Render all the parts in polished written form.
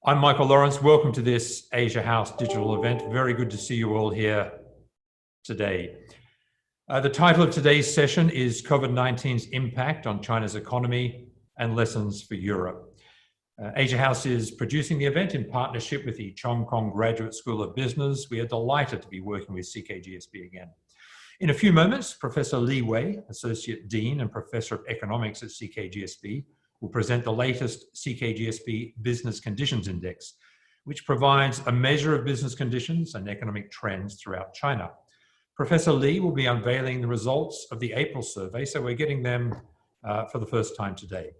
I'm Michael Lawrence. Welcome to this Asia House digital event. Very good to see you all here today. The title of today's session is COVID-19's impact on China's economy and lessons for Europe. Asia House is producing the event in partnership with the Cheung Graduate School of Business. We are delighted to be working with CKGSB again. In a few moments, Professor Li Wei, Associate Dean and Professor of Economics at CKGSB, will present the latest CKGSB Business Conditions Index, which provides a measure of business conditions and economic trends throughout China. Professor Li will be unveiling the results of the April survey, so we're getting them for the first time today.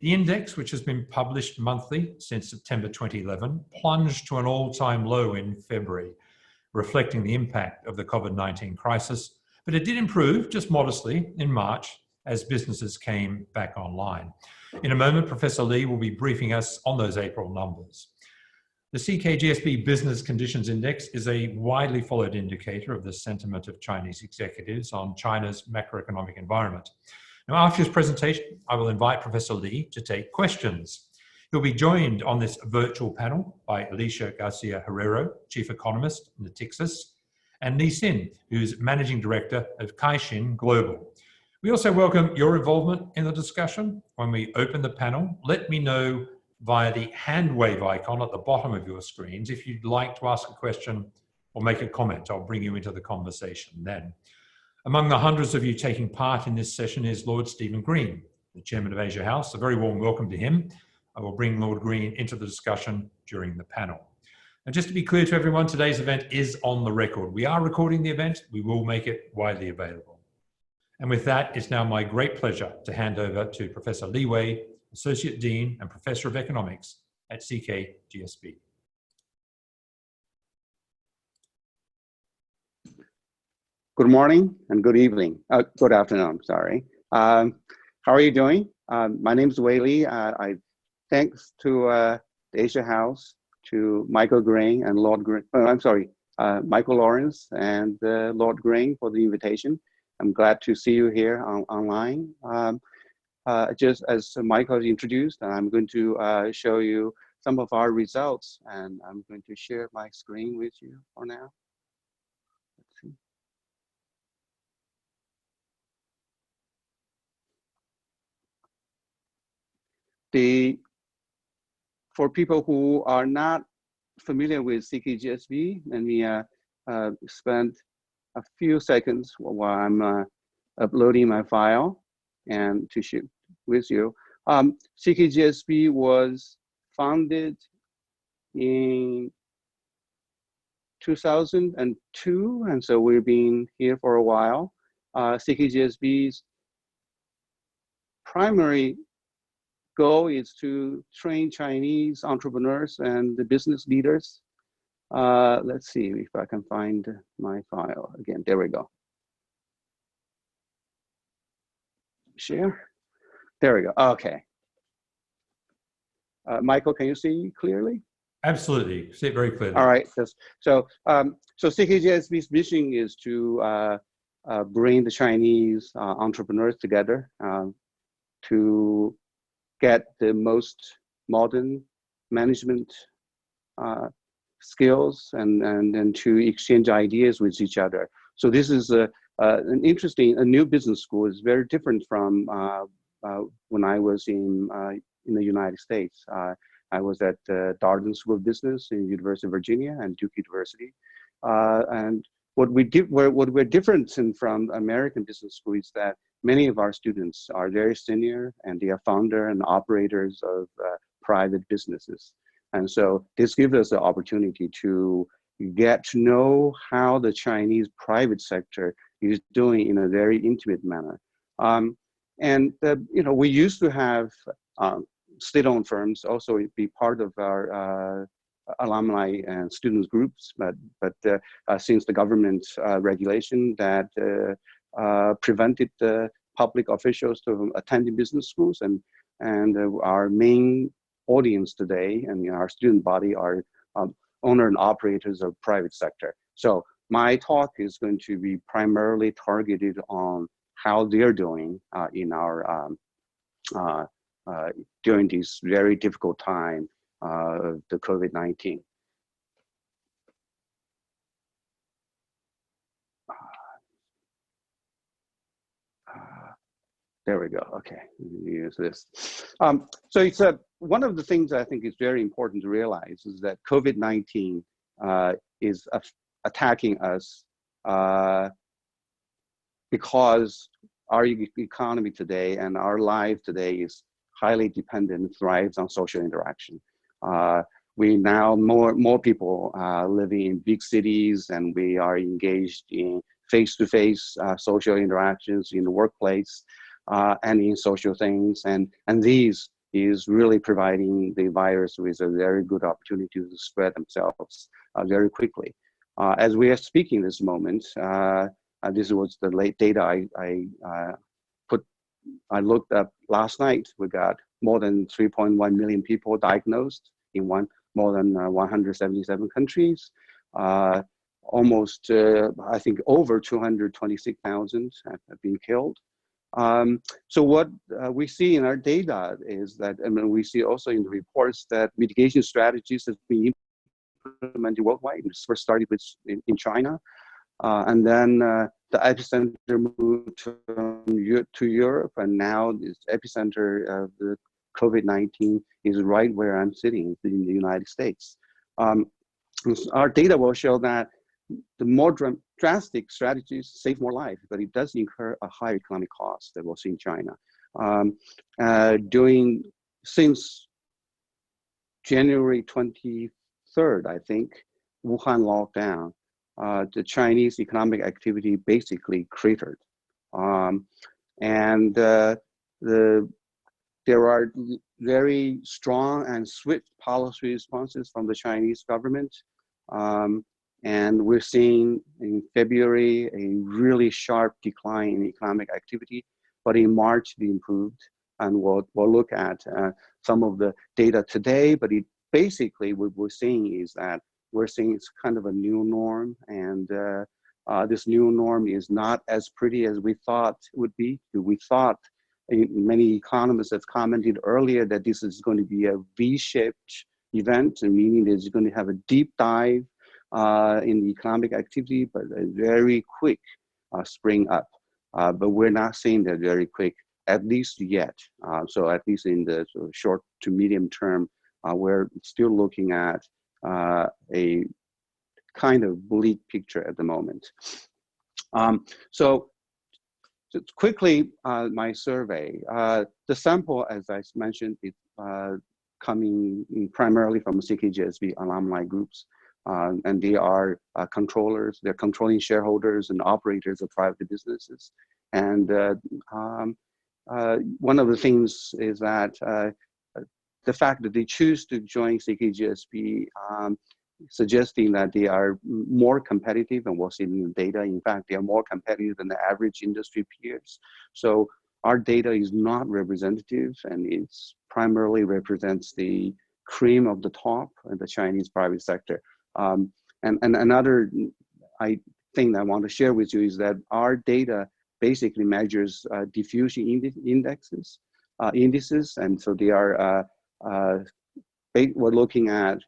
The index, which has been published monthly since September 2011, plunged to an all-time low in February, reflecting the impact of the COVID-19 crisis, but it did improve just modestly in March as businesses came back online. In a moment, Professor Li will be briefing us on those April numbers. The CKGSB Business Conditions Index is a widely followed indicator of the sentiment of Chinese executives on China's macroeconomic environment. Now, after his presentation, I will invite Professor Li to take questions. He'll be joined on this virtual panel by Alicia Garcia Herrero, Chief Economist, NATIXIS, and Li Xin, who's Managing Director of Caixin Global. We also welcome your involvement in the discussion. When we open the panel, let me know via the hand wave icon at the bottom of your screens if you'd like to ask a question or make a comment. I'll bring you into the conversation then. Among the hundreds of you taking part in this session is Lord Stephen Green, the Chairman of Asia House. A very warm welcome to him. I will bring Lord Green into the discussion during the panel. And just to be clear to everyone, today's event is on the record. We are recording the event. We will make it widely available. And with that, it's now my great pleasure to hand over to Professor Li Wei, Associate Dean and Professor of Economics at CKGSB. Good morning and good evening. Good afternoon, sorry. How are you doing? My name is Wei Li. Thanks to the Asia House, to Michael Green and Lord Green, Michael Lawrence and Lord Green for the invitation. I'm glad to see you here online. Just as Michael introduced, I'm going to show you some of our results, and I'm going to share my screen with you for now. Let's see. For people who are not familiar with CKGSB, let me spend a few seconds while I'm uploading my file and to share with you. CKGSB was founded in 2002, and so we've been here for a while. CKGSB's primary goal is to train Chinese entrepreneurs and the business leaders. Let's see if I can find my file again. There we go. Share. There we go. Okay. Michael, can you see clearly? Absolutely. See it very clearly. All right. So CKGSB's mission is to bring the Chinese entrepreneurs together to get the most modern management skills and to exchange ideas with each other. So this is an interesting, a new business school. It's very different from when I was in the United States. I was at Darden School of Business in University of Virginia and Duke University. And what we're different from American business school is that many of our students are very senior and they are founder and operators of private businesses. And so this gives us the opportunity to get to know how the Chinese private sector is doing in a very intimate manner. We used to have state-owned firms also be part of our alumni and students groups, but since the government regulation that prevented the public officials from attending business schools, and our main audience today and our student body are owner and operators of private sector. So my talk is going to be primarily targeted on how they're doing in our during this very difficult time the COVID-19. There we go. Okay, use this. So it's one of the things I think is very important to realize is that COVID-19 is attacking us because our economy today and our life today is highly dependent, thrives on social interaction. We now more people living in big cities, and we are engaged in face-to-face social interactions in the workplace and in social things, and these is really providing the virus with a very good opportunity to spread themselves very quickly. As we are speaking this moment, this was the late data I looked up last night. We got more than 3.1 million people diagnosed in more than 177 countries. Almost, I think, over 226,000 have been killed. So what we see in our data is that, and we see also in the reports, that mitigation strategies have been implemented worldwide. It first started with in China, and then the epicenter moved to Europe, and now this epicenter of the COVID-19 is right where I'm sitting in the United States. Our data will show that the more drastic strategies save more life, but it does incur a higher economic cost that we'll see in China. Since January 23rd, I think, Wuhan lockdown, the Chinese economic activity basically cratered. There are very strong and swift policy responses from the Chinese government. And we're seeing in February a really sharp decline in economic activity, but in March it improved. And we'll look at some of the data today, but it basically what we're seeing is that we're seeing it's kind of a new norm, and this new norm is not as pretty as we thought it would be. We thought, many economists have commented earlier, that this is going to be a V-shaped event, meaning it's going to have a deep dive in the economic activity, but a very quick spring up. But we're not seeing that very quick, at least yet. So at least in the sort of short to medium term, we're still looking at a kind of bleak picture at the moment. So just quickly, my survey. The sample, as I mentioned, is coming primarily from CKGSB alumni groups. And they are controllers, they're controlling shareholders and operators of private businesses. And one of the things is that the fact that they choose to join CKGSB, suggesting that they are more competitive, and we'll see in the data, in fact, they are more competitive than the average industry peers. So our data is not representative, and it's primarily represents the cream of the top in the Chinese private sector. And another thing I want to share with you is that our data basically measures diffusion indices, and so they are, we're looking at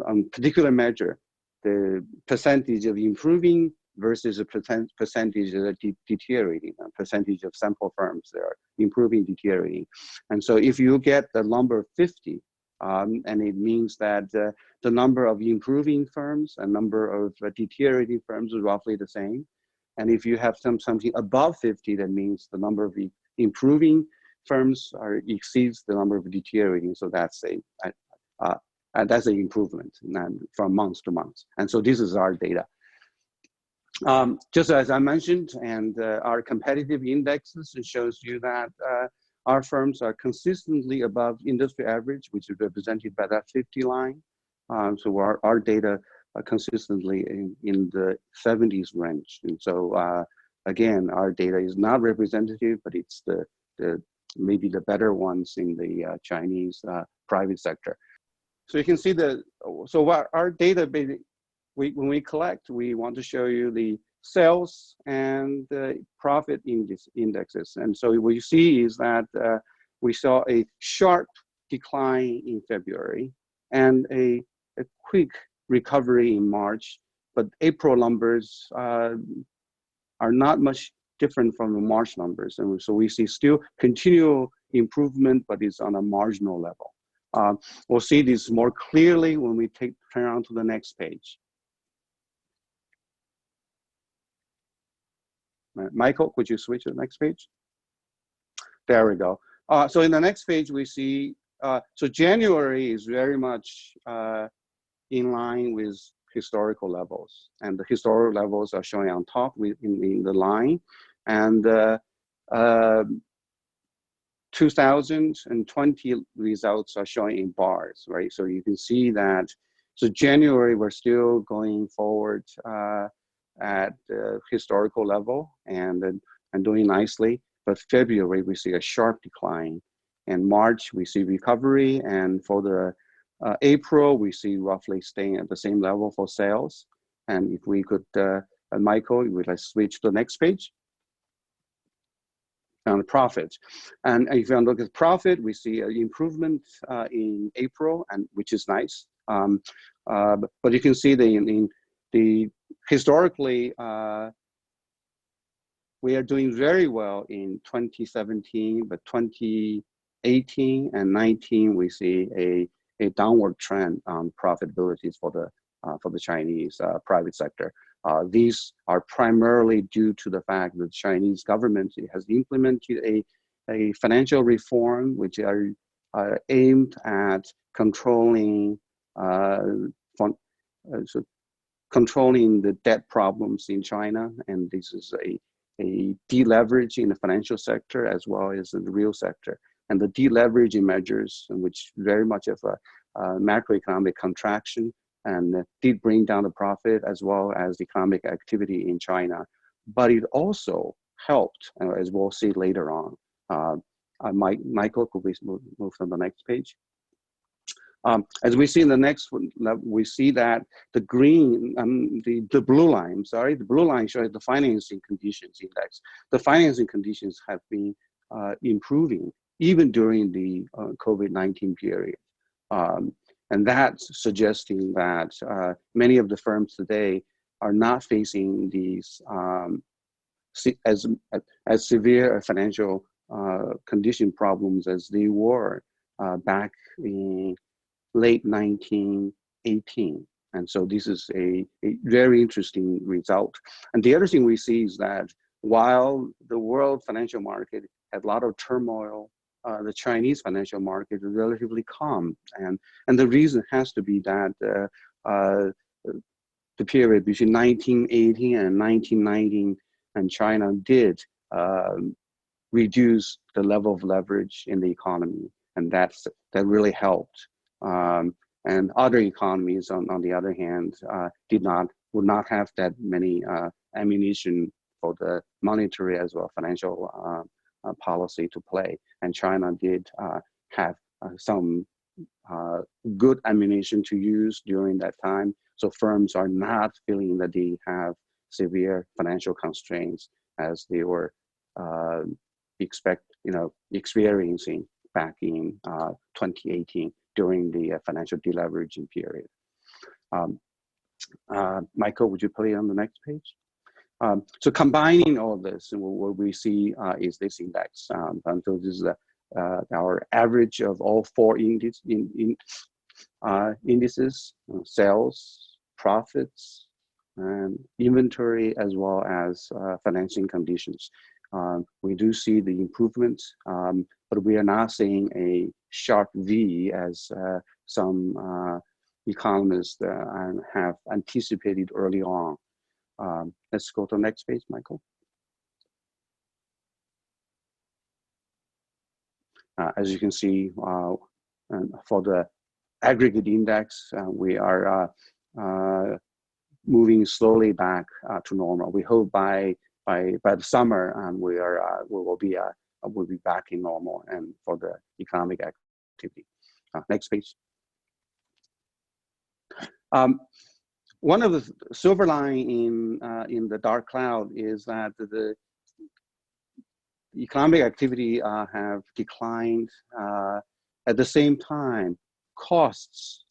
on particular measure, the percentage of improving versus a percentage of deteriorating, a percentage of sample firms that are improving, deteriorating. And so if you get the number 50, and it means that the number of improving firms and number of deteriorating firms is roughly the same. And if you have something above 50, that means the number of improving firms exceeds the number of deteriorating. So that's that's an improvement from month to month. And so this is our data. Just as I mentioned, and our competitive indexes, it shows you that our firms are consistently above industry average, which is represented by that 50 line. So our data are consistently in the 70s range. And so again, our data is not representative, but it's the maybe the better ones in the Chinese private sector. So you can see so what our data, when we collect, we want to show you the sales and the profit indexes. And so what you see is that we saw a sharp decline in February, and a quick recovery in March, but April numbers are not much different from the March numbers. And so we see still continual improvement, but it's on a marginal level. We'll see this more clearly when we turn on to the next page. Michael, could you switch to the next page? There we go. So in the next page, we see, so January is very much in line with historical levels. And the historical levels are showing on top in the line. And 2020 results are showing in bars, right? So you can see that, so January, we're still going forward at the historical level and doing nicely. But February, we see a sharp decline. And March, we see recovery. And for the April, we see roughly staying at the same level for sales. And if we could, Michael, we'd like to switch to the next page. On the profit. And if you look at profit, we see an improvement in April, and which is nice. But you can see the historically, we are doing very well in 2017, but 2018 and 19, we see a downward trend on profitabilities for the Chinese private sector. These are primarily due to the fact that the Chinese government has implemented a financial reform which are aimed at controlling controlling the debt problems in China, and this is a deleveraging in the financial sector as well as in the real sector. And the deleveraging measures, which very much of a macroeconomic contraction, and did bring down the profit as well as economic activity in China. But it also helped, as we'll see later on. Michael, could we move to the next page? As we see in the next one, we see that the green, the blue line, the blue line shows the financing conditions index. The financing conditions have been improving even during the COVID-19 period. And that's suggesting that many of the firms today are not facing these as severe financial condition problems as they were back in late 1918. And so this is a very interesting result. And the other thing we see is that while the world financial market had a lot of turmoil, the Chinese financial market is relatively calm. And the reason has to be that the period between 1918 and 1919, and China did reduce the level of leverage in the economy. And that really helped. And other economies, on the other hand, would not have that many ammunition for the monetary as well financial policy to play. And China did have some good ammunition to use during that time. So firms are not feeling that they have severe financial constraints as they were experiencing back in 2018 during the financial deleveraging period. Michael, would you put it on the next page? So combining all this, what we see is this index. And so this is our average of all four indices, sales, profits, and inventory, as well as financing conditions. We do see the improvements, but we are not seeing a sharp V as some economists have anticipated early on. Let's go to the next page, Michael. As you can see, for the aggregate index, we are moving slowly back to normal. We hope by the summer, we will be back in normal and for the economic activity. Next page. One of the silver line in the dark cloud is that the economic activity have declined. At the same time, costs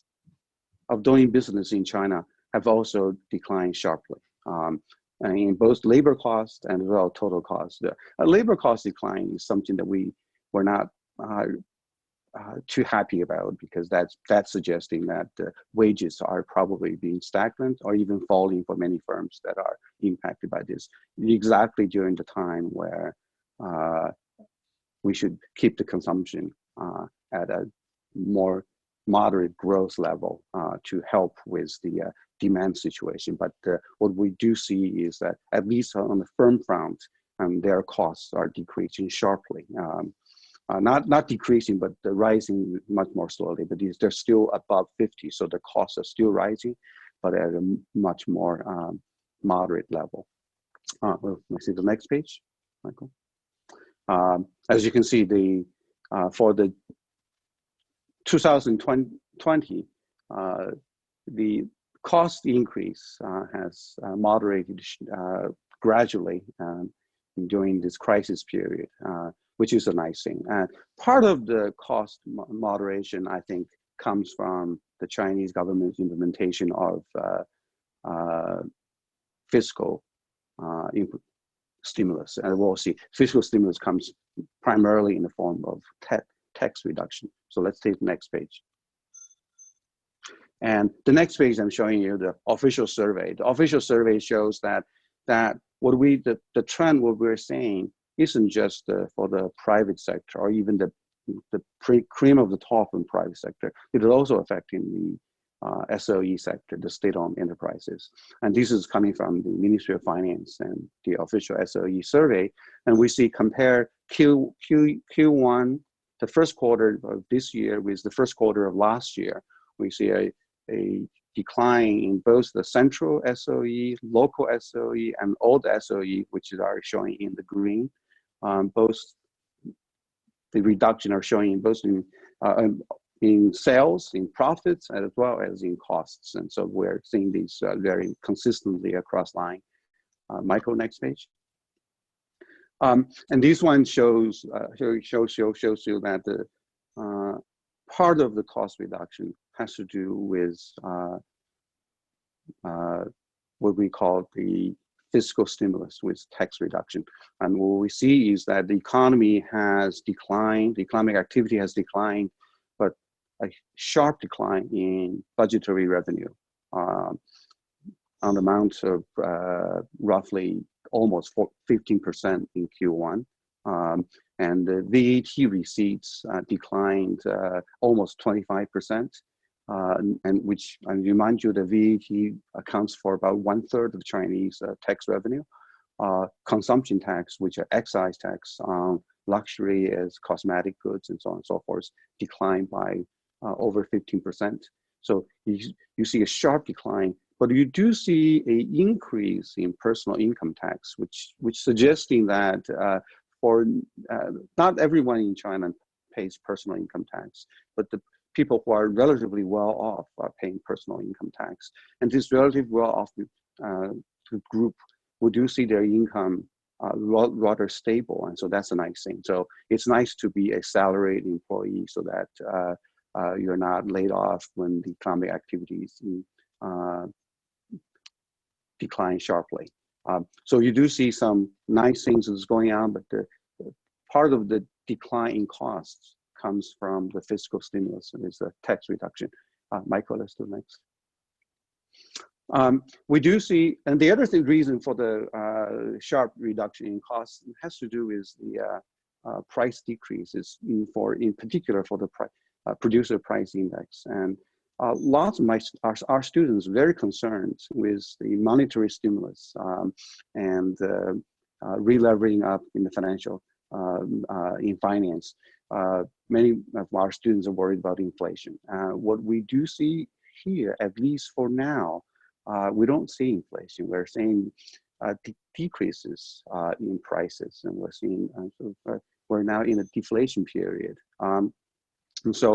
of doing business in China have also declined sharply. And in both labor cost and as well total cost. The labor cost decline is something that we're not too happy about, because that's suggesting that wages are probably being stagnant or even falling for many firms that are impacted by this, exactly during the time where we should keep the consumption at a more moderate growth level to help with the demand situation. But what we do see is that, at least on the firm front, their costs are decreasing sharply. Not decreasing, but rising much more slowly. But they're still above 50, so the costs are still rising, but at a much more moderate level. We'll see the next page, Michael. As you can see, for the 2020, the cost increase has moderated gradually during this crisis period, which is a nice thing. Part of the cost moderation, I think, comes from the Chinese government's implementation of fiscal stimulus. And we'll see fiscal stimulus comes primarily in the form of tax reduction. So let's take the next page. And the next page, I'm showing you the official survey. The official survey shows that the trend what we're seeing isn't just for the private sector or even the cream of the top in private sector. It is also affecting the SOE sector, the state-owned enterprises. And this is coming from the Ministry of Finance and the official SOE survey. And we see compare Q1, the first quarter of this year with the first quarter of last year. We see a decline in both the central SOE, local SOE, and old SOE, which are showing in the green. Both the reduction are showing both in sales, in profits, as well as in costs. And so we're seeing these very consistently across line. Michael, next page. And this one shows you that the part of the cost reduction has to do with what we call the fiscal stimulus with tax reduction. And what we see is that the economy has declined, the economic activity has declined, but a sharp decline in budgetary revenue on the amount of roughly almost 15% in Q1. And the VAT receipts declined almost 25%. And which, I remind you, the VAT accounts for about 1/3 of Chinese tax revenue. Consumption tax, which are excise tax on luxury as cosmetic goods and so on and so forth, declined by over 15%. So you see a sharp decline, but you do see an increase in personal income tax, which suggesting that for not everyone in China pays personal income tax, but the people who are relatively well off are paying personal income tax. And this relatively well off group, we do see their income rather stable. And so that's a nice thing. So it's nice to be a salaried employee so that you're not laid off when the economic activities decline sharply. So you do see some nice things that's going on, but the part of the decline in costs comes from the fiscal stimulus, and it's a tax reduction. Michael, let's do next. We do see, and the other reason for the sharp reduction in costs has to do with the price decreases in particular for the producer price index. And lots of our students are very concerned with the monetary stimulus and re-leveraging up in the financial, in finance. Many of our students are worried about inflation. What we do see here, at least for now, we don't see inflation. We're seeing decreases in prices, and we're seeing we're now in a deflation period. And so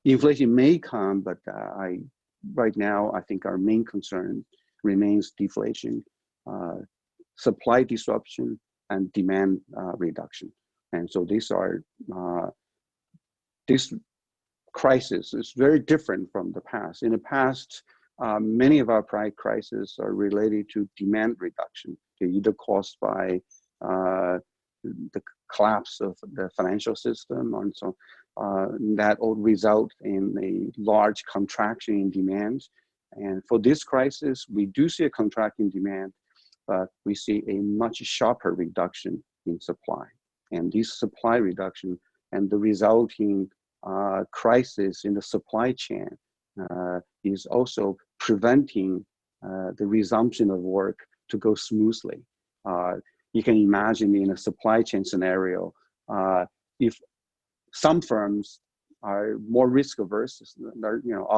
inflation may come, but right now I think our main concern remains deflation, supply disruption, and demand reduction. And so these are this crisis is very different from the past. In the past, many of our prior crises are related to demand reduction. They're either caused by the collapse of the financial system, and so that will result in a large contraction in demand. And for this crisis, we do see a contracting demand, but we see a much sharper reduction in supply. And this supply reduction and the resulting crisis in the supply chain is also preventing the resumption of work to go smoothly. You can imagine in a supply chain scenario, if some firms are more risk averse,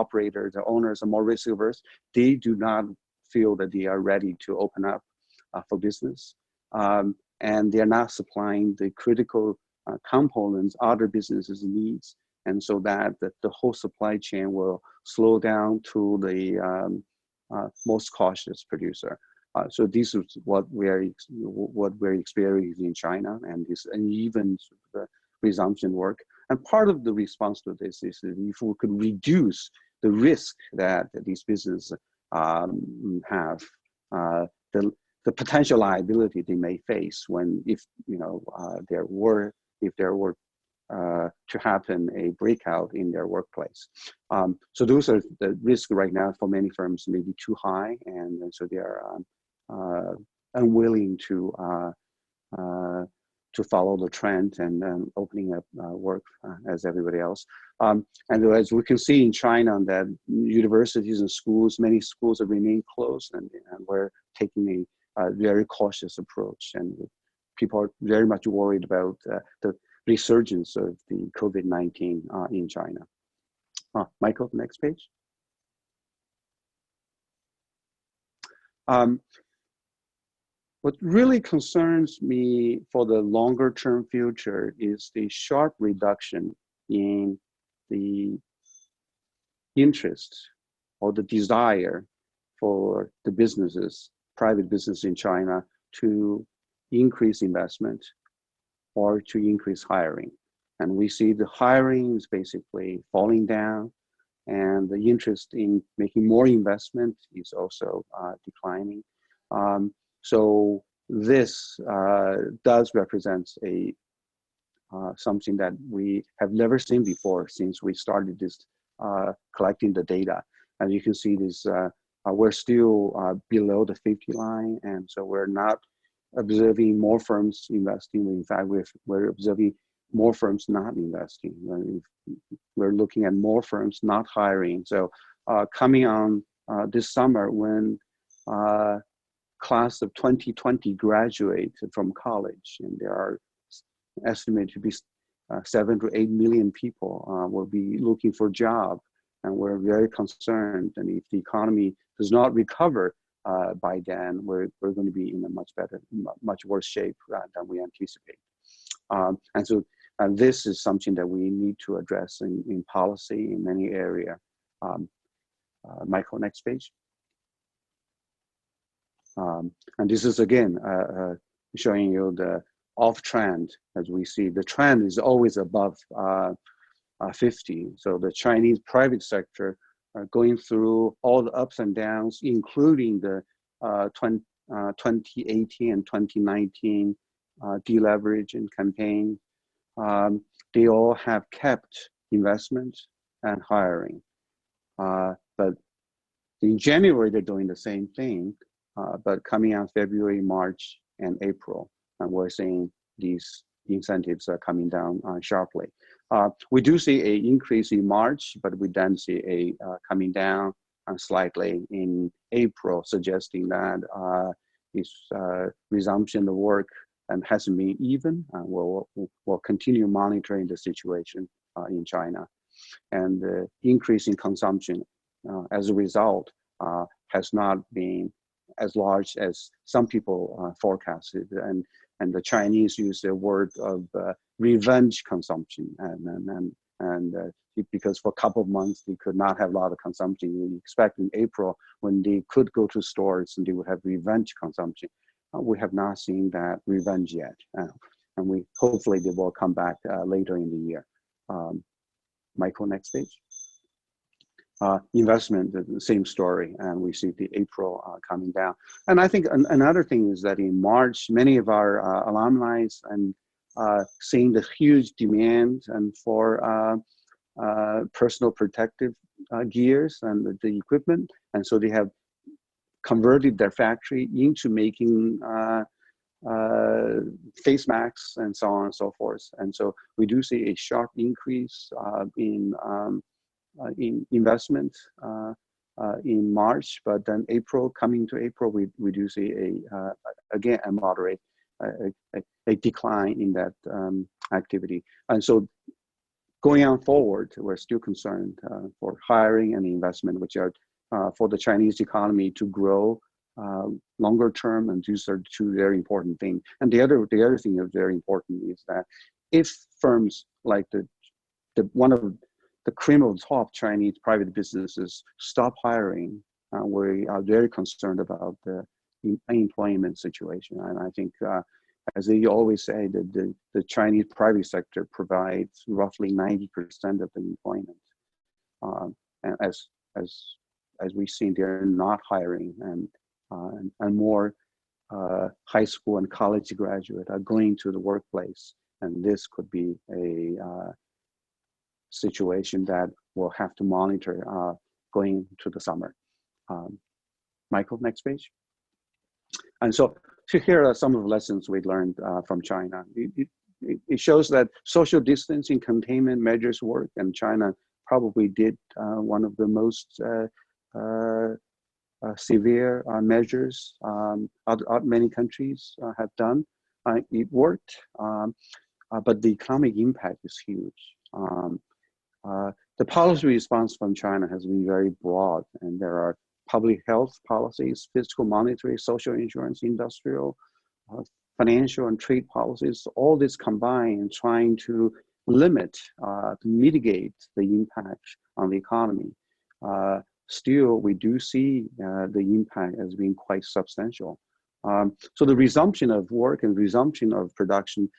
operators, the owners are more risk averse, they do not feel that they are ready to open up for business. And they're not supplying the critical components other businesses needs. And so that the whole supply chain will slow down to the most cautious producer. So this is what we're experiencing in China, and this uneven resumption work. And part of the response to this is that if we could reduce the risk that these businesses have, the potential liability they may face when if there were to happen a breakout in their workplace. So those are the risks right now for many firms may be too high, and so they are unwilling to follow the trend and opening up work as everybody else. And as we can see in China, that universities and schools, many schools have remained closed, and we're taking a very cautious approach. And people are very much worried about the resurgence of the COVID-19 in China. Michael, next page. What really concerns me for the longer term future is the sharp reduction in the interest or the desire for the businesses, private business in China, to increase investment or to increase hiring. And we see the hiring is basically falling down, and the interest in making more investment is also declining. So this does represent something that we have never seen before since we started this collecting the data. And you can see this, we're still below the 50 line, and so we're not observing more firms investing. In fact, we're observing more firms not investing. We're looking at more firms not hiring. So coming on this summer, when class of 2020 graduate from college, and there are estimated to be 7 to 8 million people will be looking for a job, and we're very concerned. And if the economy does not recover by then, we're going to be in a much worse shape than we anticipate. And so this is something that we need to address in policy in many areas. Michael, next page. And this is again showing you the off trend. As we see, the trend is always above 50. So the Chinese private sector are going through all the ups and downs, including the 2018 and 2019 deleveraging campaign. They all have kept investment and hiring. But in January, they're doing the same thing. But coming out February, March, and April, and we're seeing these incentives are coming down sharply. We do see an increase in March, but we then see a coming down slightly in April, suggesting that this resumption of work and hasn't been even. We'll continue monitoring the situation in China, and the increase in consumption as a result has not been as large as some people forecasted, and the Chinese use the word of revenge consumption, and because for a couple of months they could not have a lot of consumption. We expect in April, when they could go to stores and they would have revenge consumption. We have not seen that revenge yet, and we hopefully they will come back later in the year. Michael, next page. Investment, the same story, and we see the April coming down. And I think another thing is that in March, many of our alumni and seeing the huge demand and for personal protective gears and the equipment, and so they have converted their factory into making face masks and so on and so forth. And so we do see a sharp increase in investment in March, but then coming to April, we do see again a moderate a decline in that activity. And so going on forward, we're still concerned for hiring and investment, which are for the Chinese economy to grow longer term, and these are two very important things. And the other thing that's very important is that if firms like one of the cream of the top Chinese private businesses stop hiring, we are very concerned about the unemployment situation. And I think, as they always say, that the Chinese private sector provides roughly 90% of the employment. And as we've seen, they're not hiring, and more high school and college graduates are going to the workplace. And this could be a situation that we'll have to monitor going to the summer. Michael, next page. And so here are some of the lessons we learned from China. It shows that social distancing containment measures work, and China probably did one of the most severe measures many countries have done. It worked, but the economic impact is huge. The policy response from China has been very broad, and there are public health policies, fiscal, monetary, social insurance, industrial, financial, and trade policies, all this combined trying to limit, to mitigate the impact on the economy. Still, we do see the impact as being quite substantial. So the resumption of work and resumption of production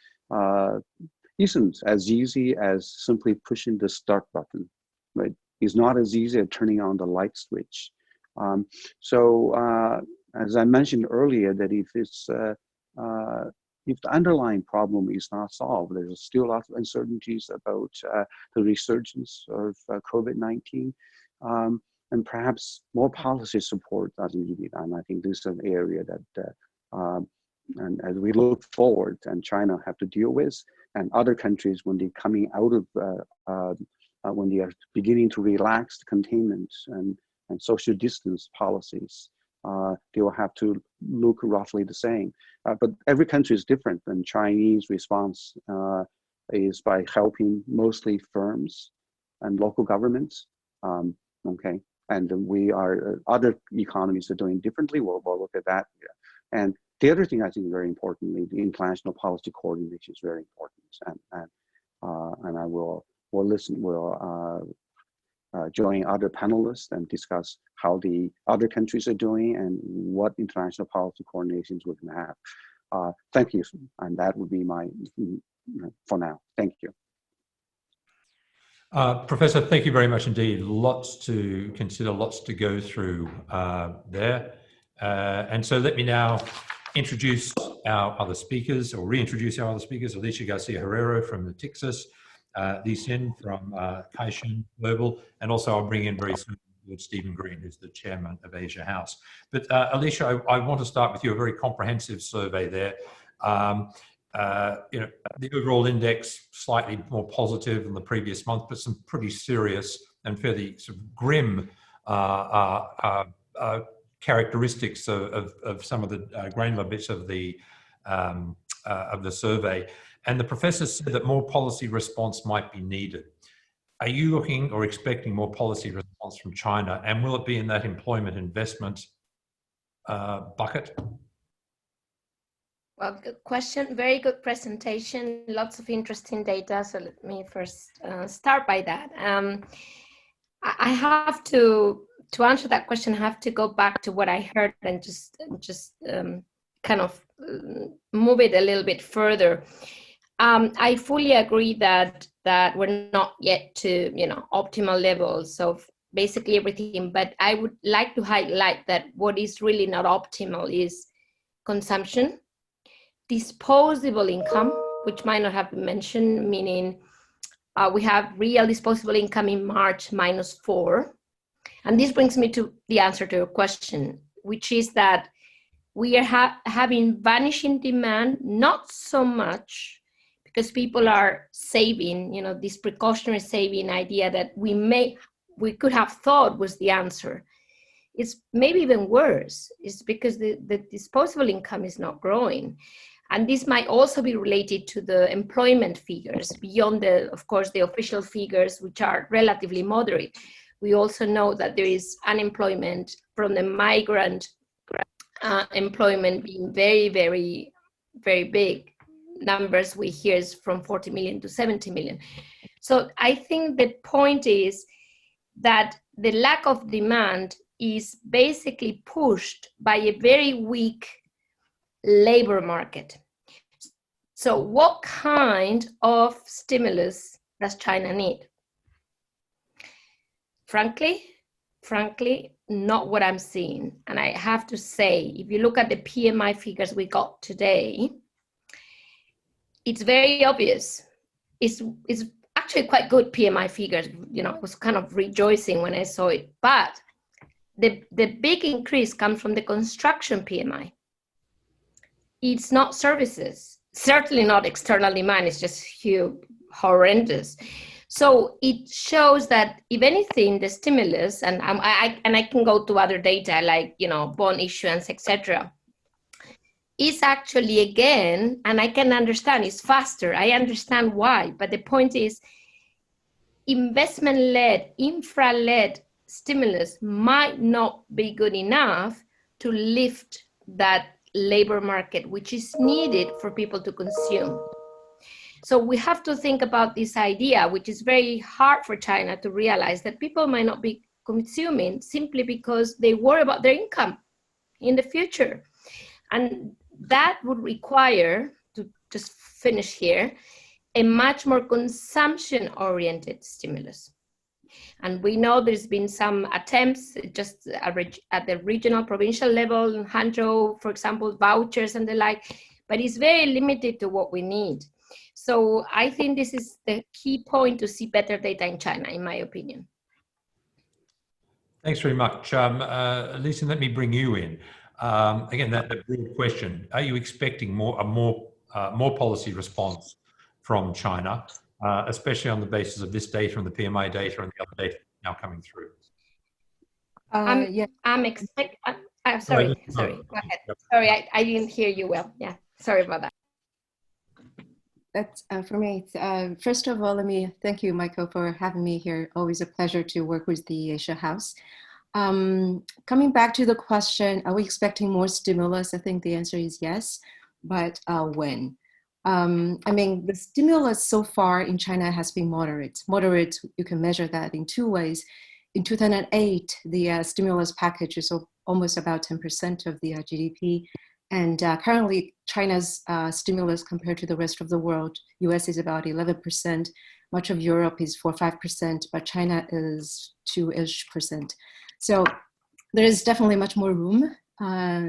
isn't as easy as simply pushing the start button, right? It's not as easy as turning on the light switch. As I mentioned earlier, that if the underlying problem is not solved, there's still lots of uncertainties about the resurgence of COVID-19, and perhaps more policy support is needed. And I think this is an area that, and as we look forward, and China have to deal with, and other countries when they're coming out of, when they are beginning to relax the containment and social distance policies, they will have to look roughly the same. But every country is different, and Chinese response is by helping mostly firms and local governments. Okay, and other economies are doing differently. We'll look at that. And the other thing I think very importantly, the international policy coordination is very important. And I will join other panelists and discuss how the other countries are doing and what international policy coordinations we're going to have. Thank you, and that would be my for now. Thank you. Professor, thank you very much indeed. Lots to consider, lots to go through there. And so let me now introduce our other speakers, or reintroduce our other speakers. Alicia Garcia Herrero from NATIXIS, Li Xin from Caixin Global, and also I'll bring in very soon Lord Stephen Green, who's the chairman of Asia House. But Alicia, I want to start with you, a very comprehensive survey there. The overall index slightly more positive than the previous month, but some pretty serious and fairly sort of grim characteristics of some of the granular bits of the survey. And the professor said that more policy response might be needed. Are you looking or expecting more policy response from China, and will it be in that employment investment bucket? Well, good question. Very good presentation. Lots of interesting data. So let me first start by that. I have to answer that question. I have to go back to what I heard and just kind of move it a little bit further. I fully agree that that we're not yet to, optimal levels of basically everything. But I would like to highlight that what is really not optimal is consumption, disposable income, which might not have been mentioned, meaning we have real disposable income in March -4. And this brings me to the answer to your question, which is that we are having vanishing demand, not so much because people are saving, this precautionary saving idea that we could have thought was the answer. It's maybe even worse. It's because the disposable income is not growing. And this might also be related to the employment figures beyond of course, the official figures, which are relatively moderate. We also know that there is unemployment from the migrant employment being very, very, very big. Numbers we hear is from 40 million to 70 million. So I think the point is that the lack of demand is basically pushed by a very weak labor market. So what kind of stimulus does China need? Frankly, not what I'm seeing. And I have to say, if you look at the PMI figures we got today, it's very obvious. It's actually quite good PMI figures. I was kind of rejoicing when I saw it. But the big increase comes from the construction PMI. It's not services, certainly not external demand. It's just horrendous. So it shows that, if anything, the stimulus, and I can go to other data like bond issuance, etc., is actually, again, and I can understand it's faster. I understand why, but the point is, investment-led, infra-led stimulus might not be good enough to lift that labor market, which is needed for people to consume. So we have to think about this idea, which is very hard for China to realize, that people might not be consuming simply because they worry about their income in the future. And that would require, to just finish here, a much more consumption-oriented stimulus. And we know there's been some attempts just at the regional, provincial level, in Hangzhou, for example, vouchers and the like, but it's very limited to what we need. So I think this is the key point to see better data in China, in my opinion. Thanks very much. Alicia, let me bring you in. Again, that broad question: are you expecting a more policy response from China, especially on the basis of this data and the PMI data and the other data now coming through? I'm expecting. Sorry. Go ahead. Sorry, I didn't hear you well. Yeah, sorry about that. That's for me. First of all, let me thank you, Michael, for having me here. Always a pleasure to work with the Asia House. Coming back to the question, are we expecting more stimulus? I think the answer is yes, but when? The stimulus so far in China has been moderate. Moderate, you can measure that in two ways. In 2008, the stimulus package is almost about 10% of the GDP. And currently, China's stimulus compared to the rest of the world, US is about 11%, much of Europe is 4 or 5%, but China is 2-ish%. So there is definitely much more room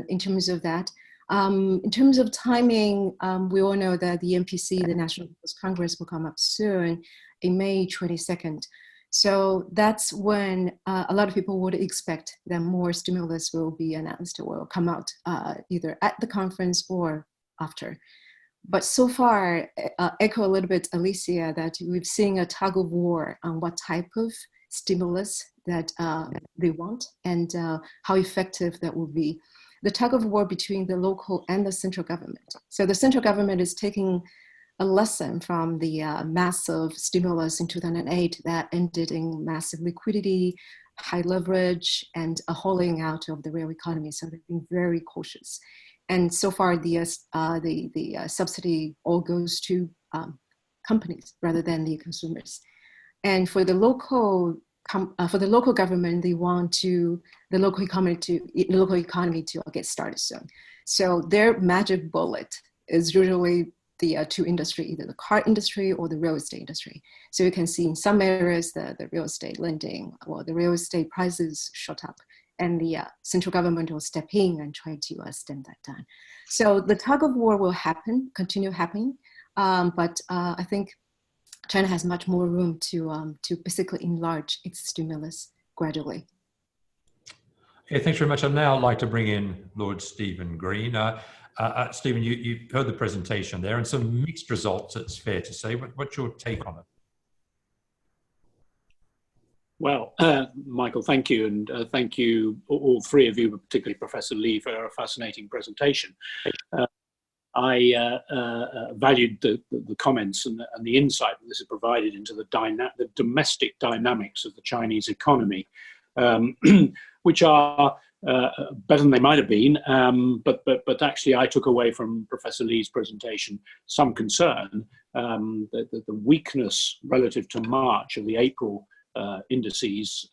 in terms of that. In terms of timing, we all know that the NPC, the National People's Congress, will come up soon, in May 22nd. So that's when a lot of people would expect that more stimulus will be announced or will come out either at the conference or after. But so far, echo a little bit, Alicia, that we've seen a tug of war on what type of stimulus that they want and how effective that will be. The tug of war between the local and the central government. So the central government is taking a lesson from the massive stimulus in 2008 that ended in massive liquidity, high leverage, and a hollowing out of the real economy. So they've been very cautious. And so far, the subsidy all goes to companies rather than the consumers. And for the local government, they want the local economy to get started soon. So their magic bullet is usually the two industry, either the car industry or the real estate industry. So you can see in some areas the real estate lending or the real estate prices shot up, and the central government will step in and try to stem that down. So the tug of war will continue happening, but I think China has much more room to basically enlarge its stimulus gradually. Okay, thanks very much. I'd now like to bring in Lord Stephen Green. Stephen, you heard the presentation there and some mixed results, it's fair to say. What's your take on it? Well, Michael, thank you. And thank you, all three of you, but particularly Professor Li, for a fascinating presentation. I valued the comments and the insight that this has provided into the domestic dynamics of the Chinese economy, which are better than they might have been. But actually, I took away from Professor Li's presentation some concern that the weakness relative to March of the April indices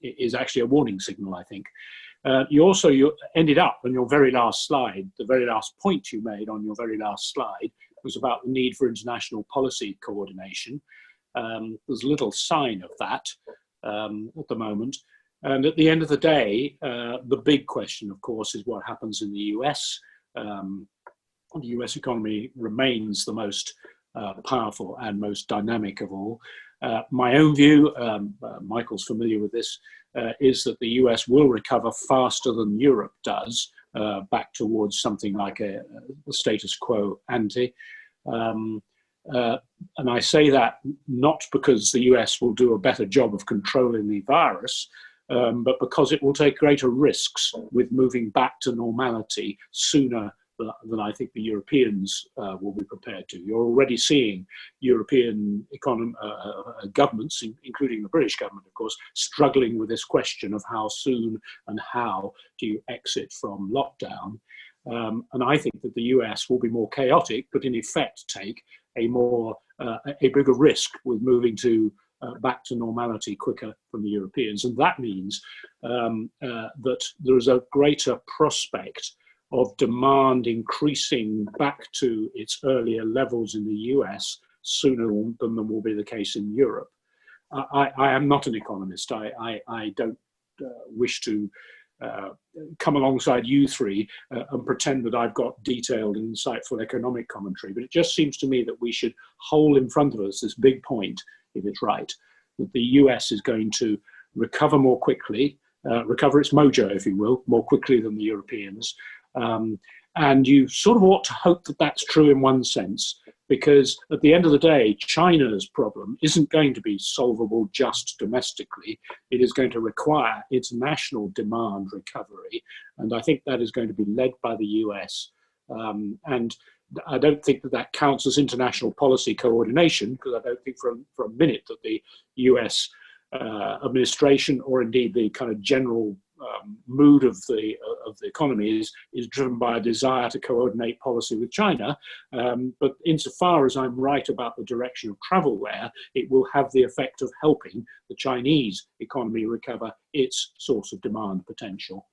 is actually a warning signal, I think. You ended up on your very last slide, the very last point you made on your very last slide was about the need for international policy coordination. There's little sign of that at the moment. And at the end of the day, the big question, of course, is what happens in the US. The US economy remains the most powerful and most dynamic of all. My own view, Michael's familiar with this, is that the US will recover faster than Europe does, back towards something like a status quo ante. And I say that not because the US will do a better job of controlling the virus, but because it will take greater risks with moving back to normality sooner than I think the Europeans will be prepared to. You're already seeing European governments, including the British government, of course, struggling with this question of how soon and how do you exit from lockdown. And I think that the US will be more chaotic, but in effect take a bigger risk with moving back to normality quicker from the Europeans. And that means that there is a greater prospect of demand increasing back to its earlier levels in the US sooner than will be the case in Europe. I am not an economist. I don't wish to come alongside you three and pretend that I've got detailed and insightful economic commentary, but it just seems to me that we should hold in front of us this big point, if it's right, that the US is going to recover more quickly, recover its mojo, if you will, more quickly than the Europeans. And you sort of ought to hope that that's true in one sense, because at the end of the day, China's problem isn't going to be solvable just domestically. It is going to require international demand recovery. And I think that is going to be led by the US. And I don't think that counts as international policy coordination, because I don't think for a minute that the US administration, or indeed the kind of general mood of the economy is driven by a desire to coordinate policy with China. But insofar as I'm right about the direction of travel there, it will have the effect of helping the Chinese economy recover its source of demand potential.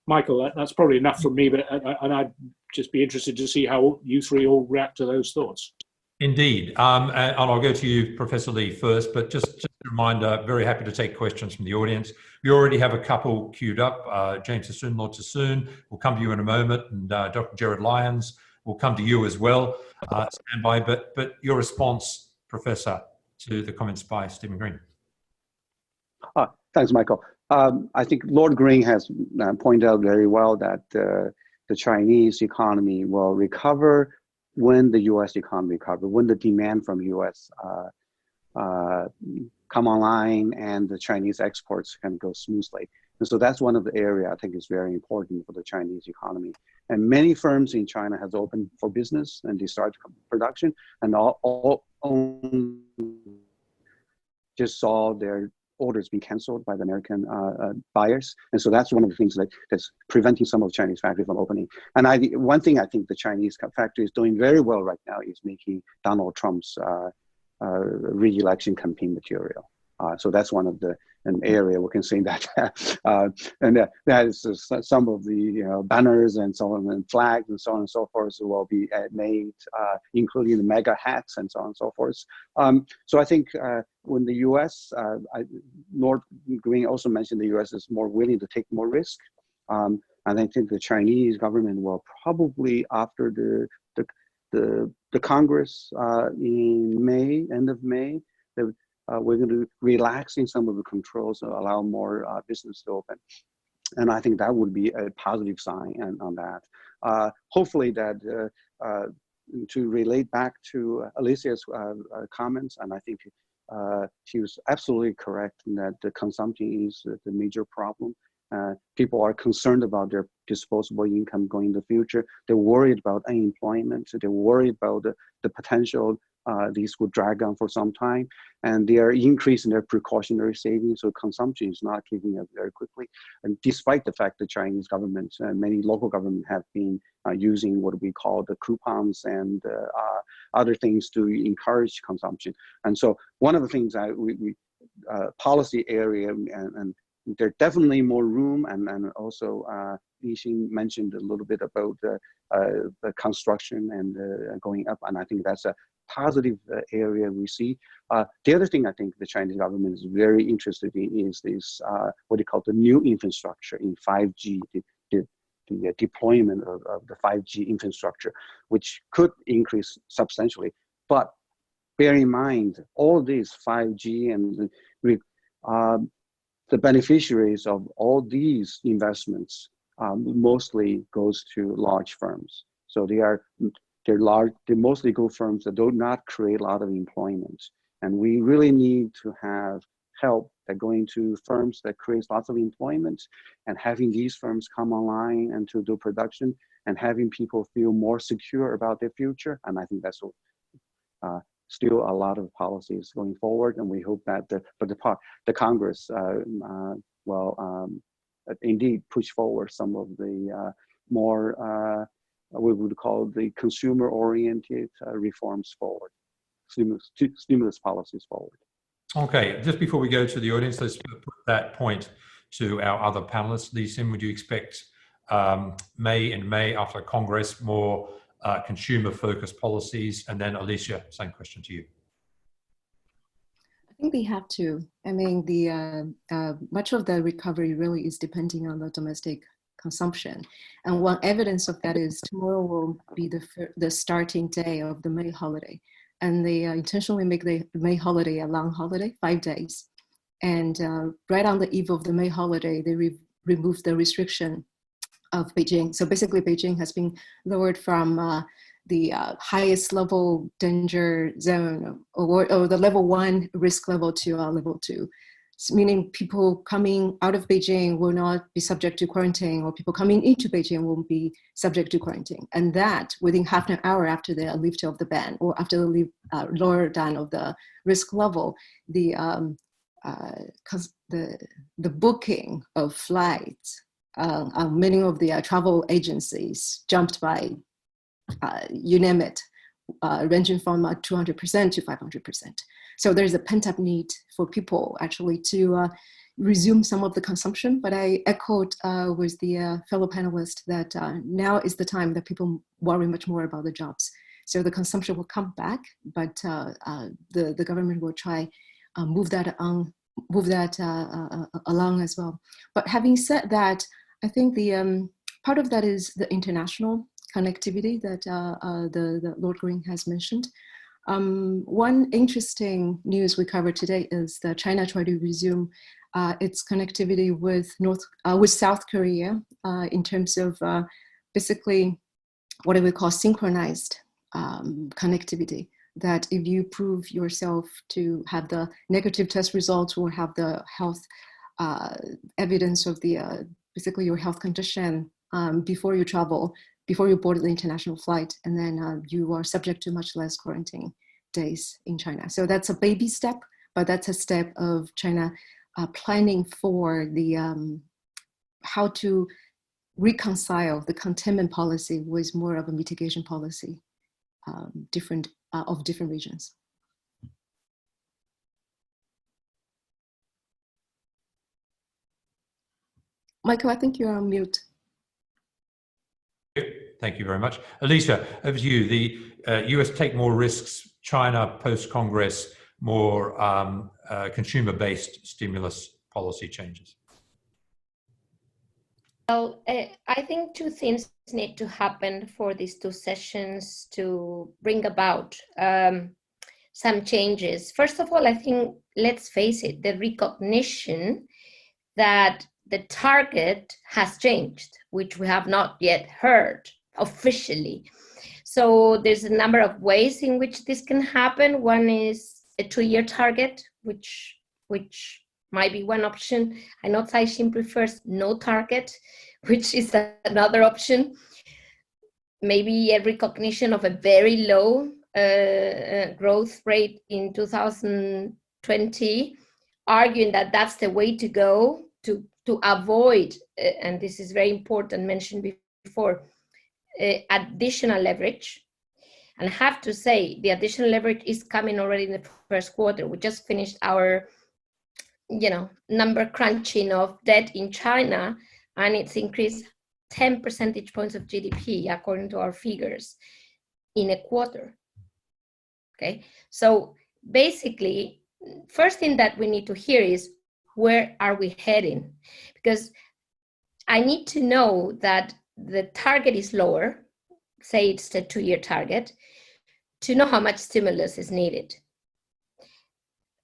Michael, that's probably enough from me, and I'd just be interested to see how you three all react to those thoughts. Indeed. And I'll go to you, Professor Li, first, but just a reminder, very happy to take questions from the audience. We already have a couple queued up. James Sassoon, Lord Sassoon, will come to you in a moment, and Dr. Gerard Lyons will come to you as well. Stand by, but your response, Professor, to the comments by Stephen Green. Thanks, Michael. I think Lord Green has pointed out very well that the Chinese economy will recover when the U.S. economy recovers, when the demand from U.S. come online and the Chinese exports can go smoothly. And so that's one of the areas I think is very important for the Chinese economy. And many firms in China has opened for business and they start production, and all just saw their orders being canceled by the American buyers. And so that's one of the things that's preventing some of the Chinese factories from opening. And one thing I think the Chinese factory is doing very well right now is making Donald Trump's re-election campaign material. So that's one of the an area, we can say that. And that is some of the banners and so on, and flags and so on and so forth will be made, including the mega hats and so on and so forth. So I think when the U.S., Lord Green also mentioned the U.S. is more willing to take more risk. And I think the Chinese government will probably, after the Congress in May, end of May, we're going to relaxing some of the controls to allow more business to open. And I think that would be a positive sign on that. Hopefully that, to relate back to Alicia's comments, and I think she was absolutely correct in that the consumption is the major problem. People are concerned about their disposable income going in the future. They're worried about unemployment. They're worried about the potential these would drag on for some time, and they are increasing their precautionary savings, so consumption is not keeping up very quickly. And despite the fact the Chinese government, many local governments have been using what we call the coupons and other things to encourage consumption. And so one of the things that we policy area, and there's definitely more room, and also Li Xin mentioned a little bit about the construction and going up, and I think that's a positive area we see. The other thing I think the Chinese government is very interested in is this, what they call the new infrastructure in 5G, the deployment of the 5G infrastructure, which could increase substantially. But bear in mind, all these 5G and the beneficiaries of all these investments mostly goes to large firms. So they're large, they mostly go firms that do not create a lot of employment. And we really need to have help that going to firms that create lots of employment, and having these firms come online and to do production, and having people feel more secure about their future. And I think that's still a lot of policies going forward, and we hope that the Congress will indeed push forward some of the more we would call the consumer-oriented reforms forward, stimulus policies forward. Okay, just before we go to the audience, let's put that point to our other panelists. Li Xin, would you expect May after Congress more consumer-focused policies? And then Alicia, same question to you. I think they have to. I mean, much of the recovery really is depending on the domestic consumption. And one evidence of that is tomorrow will be the starting day of the May holiday. And they intentionally make the May holiday a long holiday, 5 days. And right on the eve of the May holiday, they remove the restriction of Beijing. So basically Beijing has been lowered from the highest level danger zone, or the level 1 risk level to level 2. Meaning people coming out of Beijing will not be subject to quarantine, or people coming into Beijing won't be subject to quarantine. And that within half an hour after the lift of the ban, or after the lower down of the risk level, the booking of flights on many of the travel agencies jumped by, you name it, ranging from 200% to 500%. So there's a pent-up need for people actually to resume some of the consumption. But I echoed with the fellow panelist that now is the time that people worry much more about the jobs. So the consumption will come back, but the government will try move that along as well. But having said that, I think the part of that is the international connectivity that the Lord Green has mentioned. One interesting news we covered today is that China tried to resume its connectivity with South Korea in terms of basically what we call synchronized connectivity. That if you prove yourself to have the negative test results or have the health evidence of the basically your health condition before you travel, before you board the international flight, and then you are subject to much less quarantine days in China. So that's a baby step, but that's a step of China planning for the how to reconcile the containment policy with more of a mitigation policy, of different regions. Michael, I think you're on mute. Thank you very much. Alicia, over to you. The US take more risks, China post-Congress, more consumer-based stimulus policy changes. Well, I think two things need to happen for these two sessions to bring about some changes. First of all, I think, let's face it, the recognition that the target has changed, which we have not yet heard officially. So there's a number of ways in which this can happen. One is a 2-year target, which might be one option. I know Caixin prefers no target, which is another option. Maybe a recognition of a very low growth rate in 2020, arguing that that's the way to go to avoid, and this is very important, mentioned before, additional leverage. And I have to say, the additional leverage is coming already in the first quarter. We just finished our, number crunching of debt in China, and it's increased 10 percentage points of GDP, according to our figures, in a quarter. Okay, so basically, first thing that we need to hear is, where are we heading? Because I need to know that the target is lower, say it's the 2-year target, to know how much stimulus is needed.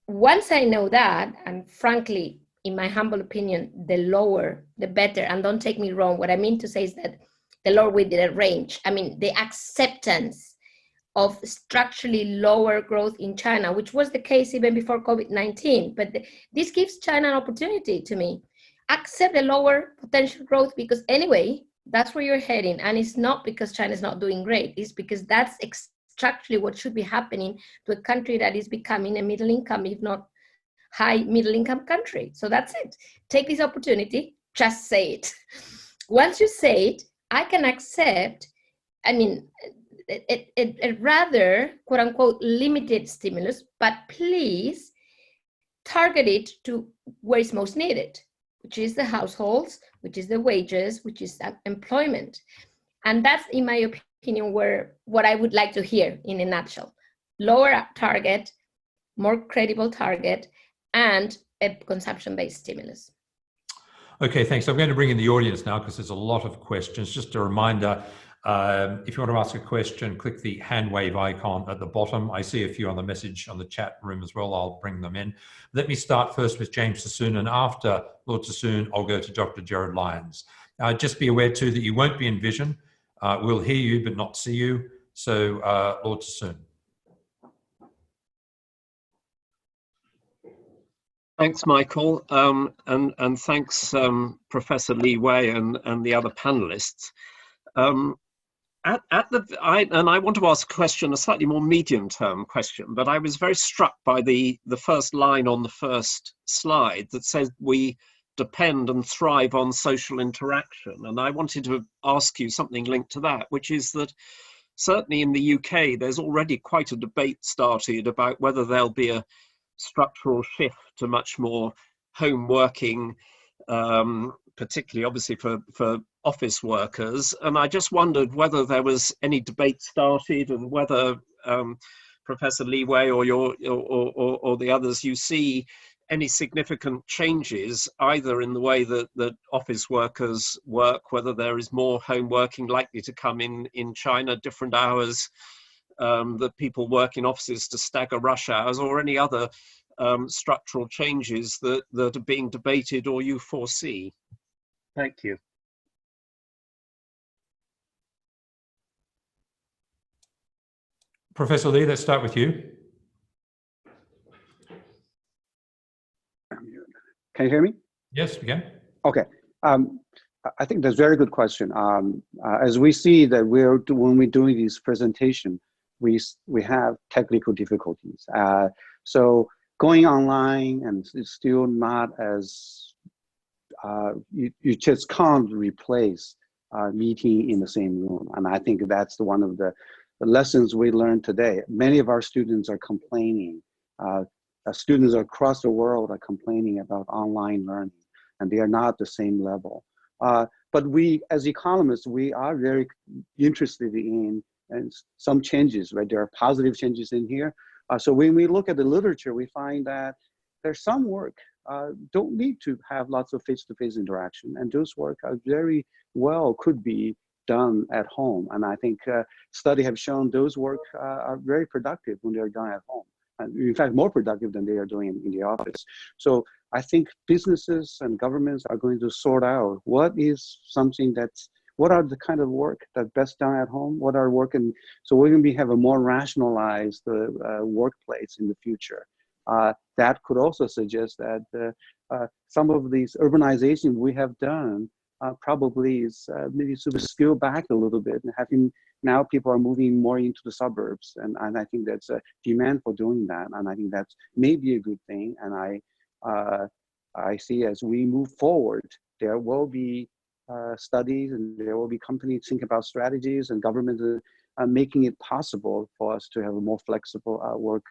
Once I know that, and frankly, in my humble opinion, the lower, the better. And don't take me wrong, what I mean to say is that the lower with the range, I mean, the acceptance of structurally lower growth in China, which was the case even before COVID-19. But this gives China an opportunity, to me. Accept the lower potential growth, because anyway, that's where you're heading. And it's not because China's not doing great. It's because that's structurally what should be happening to a country that is becoming a middle income, if not high middle income country. So that's it. Take this opportunity, just say it. Once you say it, I can accept, a rather, quote unquote, limited stimulus, but please target it to where it's most needed, which is the households, which is the wages, which is employment. And that's, in my opinion, what I would like to hear in a nutshell. Lower target, more credible target, and a consumption-based stimulus. Okay, thanks. I'm going to bring in the audience now because there's a lot of questions. Just a reminder, if you want to ask a question, click the hand wave icon at the bottom. I see a few on the message on the chat room as well. I'll bring them in. Let me start first with James Sassoon, and after Lord Sassoon, I'll go to Dr. Gerard Lyons. Just be aware too that you won't be in vision. We'll hear you but not see you. So Lord Sassoon. Thanks, Michael, and thanks, Professor Li Wei and the other panelists. I want to ask a question, a slightly more medium-term question, but I was very struck by the first line on the first slide that says we depend and thrive on social interaction. And I wanted to ask you something linked to that, which is that certainly in the UK, there's already quite a debate started about whether there'll be a structural shift to much more home working, particularly obviously for office workers. And I just wondered whether there was any debate started and whether Professor Li Wei or the others, you see any significant changes either in the way that office workers work, whether there is more home working likely to come in China, different hours, that people work in offices to stagger rush hours, or any other structural changes that are being debated or you foresee. Thank you. Professor Li, let's start with you. Can you hear me? Yes, we can. Okay. I think that's a very good question. As we see that when we're doing this presentation, we have technical difficulties. So going online and it's still not as, you just can't replace meeting in the same room. And I think that's one of the lessons we learned today. Many of our students are complaining. Students across the world are complaining about online learning, and they are not the same level. But we, as economists, we are very interested in and some changes, right? There are positive changes in here. So when we look at the literature, we find that there's some work don't need to have lots of face-to-face interaction, and those work are very well could be done at home. And I think studies have shown those work are very productive when they're done at home. And in fact, more productive than they are doing in the office. So I think businesses and governments are going to sort out what is something what are the kind of work that's best done at home, what are working, so we're going to have a more rationalized workplace in the future. That could also suggest that some of these urbanization we have done probably is maybe sort of scale back a little bit, and having now people are moving more into the suburbs, and I think that's a demand for doing that, and I think that's maybe a good thing. And I see as we move forward, there will be studies, and there will be companies think about strategies, and governments making it possible for us to have a more flexible work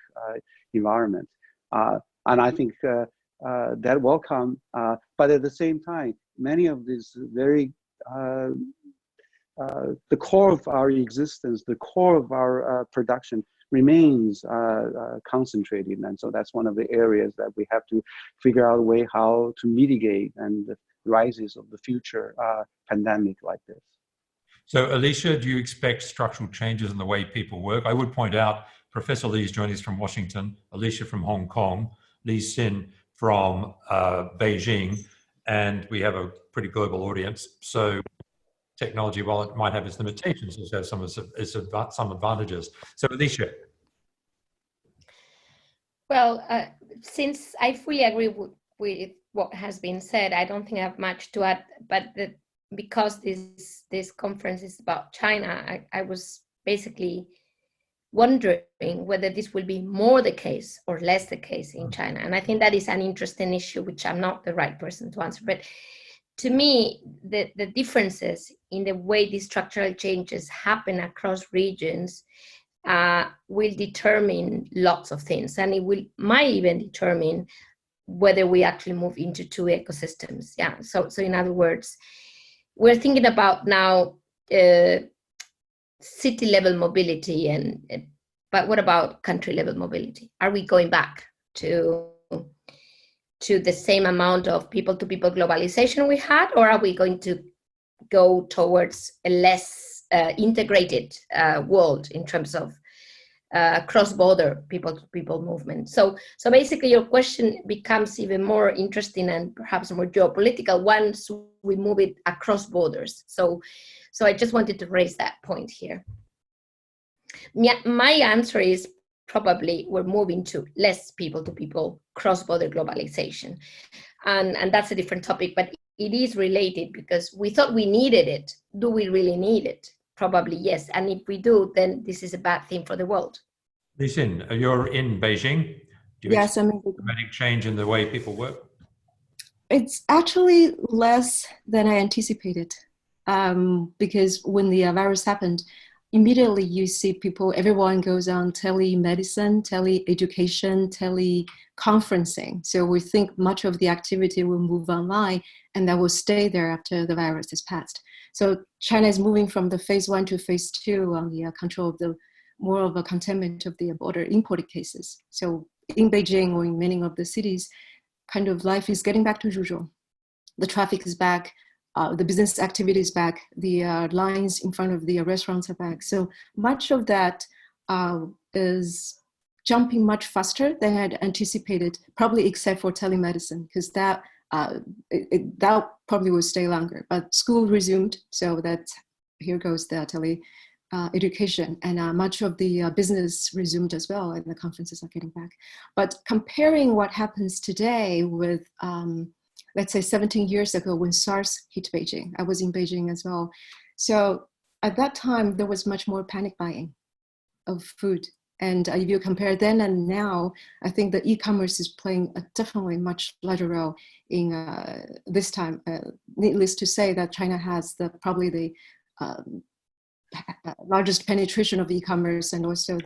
environment. And I think that will come, but at the same time, many of these very the core of our existence, the core of our production remains concentrated. And so that's one of the areas that we have to figure out a way how to mitigate and the rises of the future pandemic like this. So Alicia, do you expect structural changes in the way people work? I would point out Professor Li is joining us from Washington, Alicia from Hong Kong, Li Xin from Beijing, and we have a pretty global audience. So technology, while it might have its limitations, also has some advantages. So Alicia. Well, since I fully agree with what has been said, I don't think I have much to add, but because this conference is about China, I was basically wondering whether this will be more the case or less the case in China. And I think that is an interesting issue, which I'm not the right person to answer. But to me, the differences in the way these structural changes happen across regions will determine lots of things. And it might even determine whether we actually move into two ecosystems. Yeah. So in other words, we're thinking about now city level mobility, but what about country level mobility? Are we going back to the same amount of people-to-people globalization we had, or are we going to go towards a less integrated world in terms of cross-border people-to-people movement? So basically your question becomes even more interesting and perhaps more geopolitical once we move it across borders. So I just wanted to raise that point here. My answer is probably we're moving to less people-to-people cross-border globalization. And that's a different topic, but it is related because we thought we needed it. Do we really need it? Probably yes. And if we do, then this is a bad thing for the world. Li Xin, you're in Beijing. Do you Yes, expect a dramatic change in the way people work? It's actually less than I anticipated. Because when the virus happened, immediately you see everyone goes on telemedicine, tele-education, teleconferencing. So we think much of the activity will move online and that will stay there after the virus is passed. So China is moving from the phase 1 to phase 2 on the control of more of a containment of the border imported cases. So in Beijing or in many of the cities, kind of life is getting back to usual. The traffic is back. The business activity is back, the lines in front of the restaurants are back. So much of that is jumping much faster than I had anticipated, probably except for telemedicine, because that probably will stay longer. But school resumed, so here goes the education, and much of the business resumed as well, and the conferences are getting back. But comparing what happens today with let's say 17 years ago when SARS hit Beijing. I was in Beijing as well. So at that time, there was much more panic buying of food. And if you compare then and now, I think the e-commerce is playing a definitely much larger role in this time. Needless to say that China has probably the largest penetration of e-commerce and also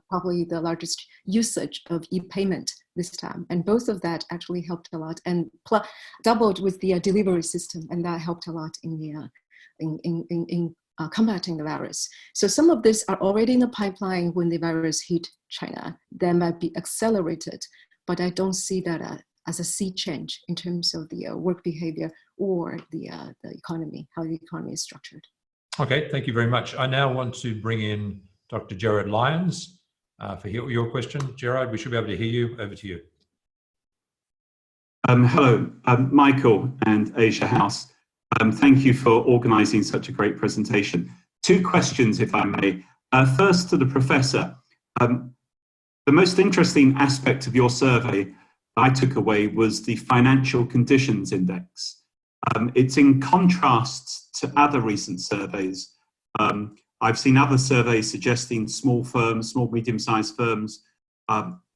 probably the largest usage of e-payment this time. And both of that actually helped a lot, and doubled with the delivery system, and that helped a lot in the combating the virus. So some of this are already in the pipeline when the virus hit China. That might be accelerated, but I don't see that as a sea change in terms of the work behavior or the economy, how the economy is structured. Okay, thank you very much. I now want to bring in Dr. Gerard Lyons for your question. Gerard, we should be able to hear you. Over to you. Hello, Michael and Asia House. Thank you for organising such a great presentation. Two questions, if I may. First to the professor. The most interesting aspect of your survey I took away was the Financial Conditions Index. It's in contrast to other recent surveys. I've seen other surveys suggesting small firms, small, medium-sized firms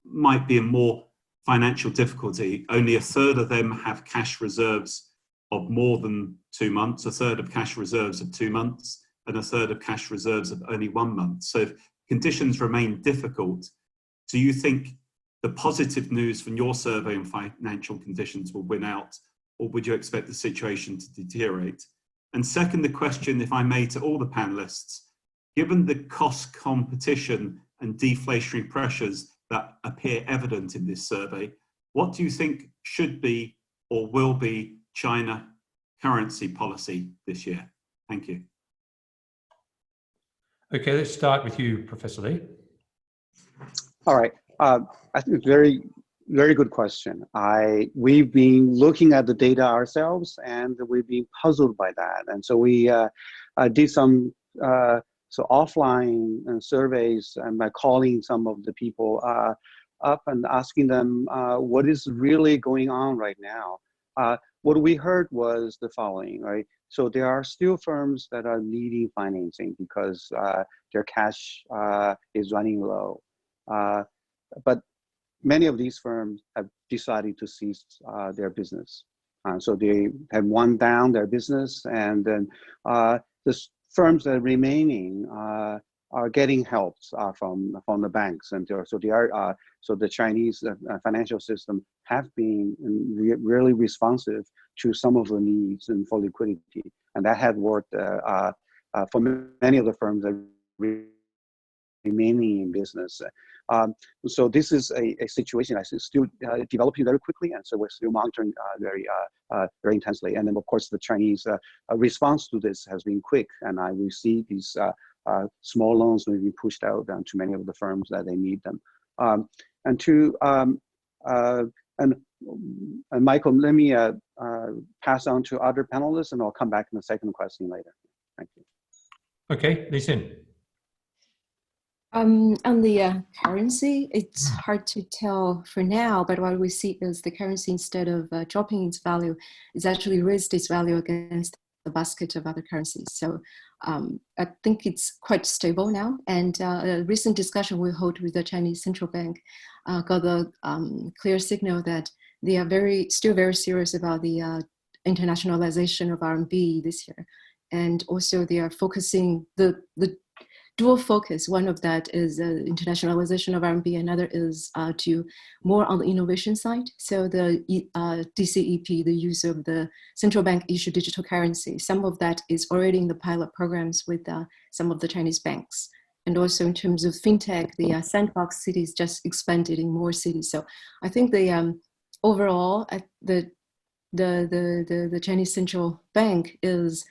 might be in more financial difficulty. Only a third of them have cash reserves of more than 2 months, a third of cash reserves of 2 months, and a third of cash reserves of only 1 month. So if conditions remain difficult, do you think the positive news from your survey on financial conditions will win out, or would you expect the situation to deteriorate? And second, the question, if I may, to all the panelists, given the cost competition and deflationary pressures that appear evident in this survey, what do you think should be or will be China currency policy this year? Thank you. Okay, let's start with you, Professor Li. All right. I think very good question. We've been looking at the data ourselves, and we've been puzzled by that. And so we did some offline surveys, and by calling some of the people up and asking them what is really going on right now. What we heard was the following, right? So there are still firms that are needing financing because their cash is running low. But many of these firms have decided to cease their business. So they have wound down their business, and then the firms that are remaining are getting help from the banks, and so the Chinese financial system have been really responsive to some of the needs and for liquidity, and that had worked for many of the firms that remaining in business. So this is a situation that's still developing very quickly, and so we're still monitoring very intensely. And then, of course, the Chinese response to this has been quick, and we see these small loans may be pushed out to many of the firms that they need them. And Michael, let me pass on to other panelists, and I'll come back in the second question later. Thank you. Okay, Li Xin. On the currency, it's hard to tell for now, but what we see is the currency, instead of dropping its value, is actually raised its value against the basket of other currencies. So I think it's quite stable now. And a recent discussion we held with the Chinese central bank got a clear signal that they are still very serious about the internationalization of RMB this year. And also they are focusing the dual focus. One of that is internationalization of RMB, another is to more on the innovation side. So the DCEP, the use of the central bank issued digital currency, some of that is already in the pilot programs with some of the Chinese banks. And also in terms of fintech, the sandbox cities just expanded in more cities. So I think the overall, the Chinese central bank is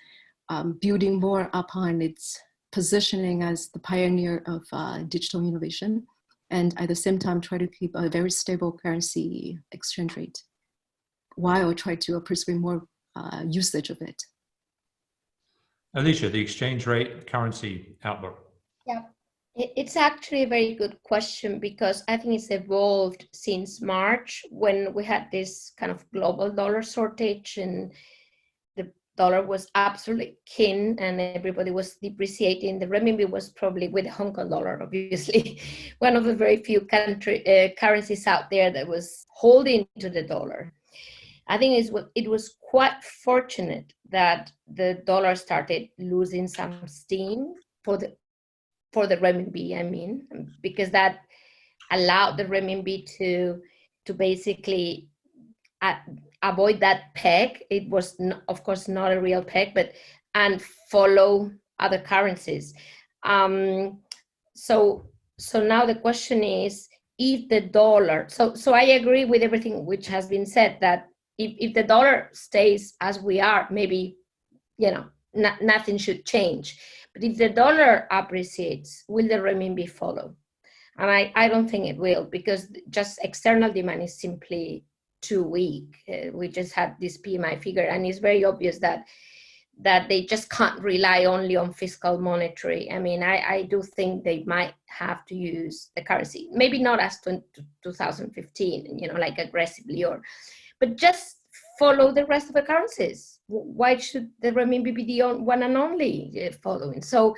building more upon its positioning as the pioneer of digital innovation, and at the same time try to keep a very stable currency exchange rate while try to pursue more usage of it. Alicia, the exchange rate currency outlook. Yeah, it's actually a very good question, because I think it's evolved since March, when we had this kind of global dollar shortage and the dollar was absolutely king and everybody was depreciating. The renminbi was probably, with the Hong Kong dollar, obviously, one of the very few currencies out there that was holding to the dollar. I think it was quite fortunate that the dollar started losing some steam for the renminbi, I mean, because that allowed the renminbi to to basically avoid that peg. It was, of course, not a real peg, and follow other currencies. So now the question is, if the dollar, so I agree with everything which has been said, that if the dollar stays as we are, maybe, nothing should change. But if the dollar appreciates, will the renminbi follow? And I don't think it will, because just external demand is simply too weak. We just had this PMI figure, and it's very obvious that they just can't rely only on fiscal monetary. I mean, I do think they might have to use the currency, maybe not as 2015, like aggressively, but just follow the rest of the currencies. Why should the renminbi be the one and only following? So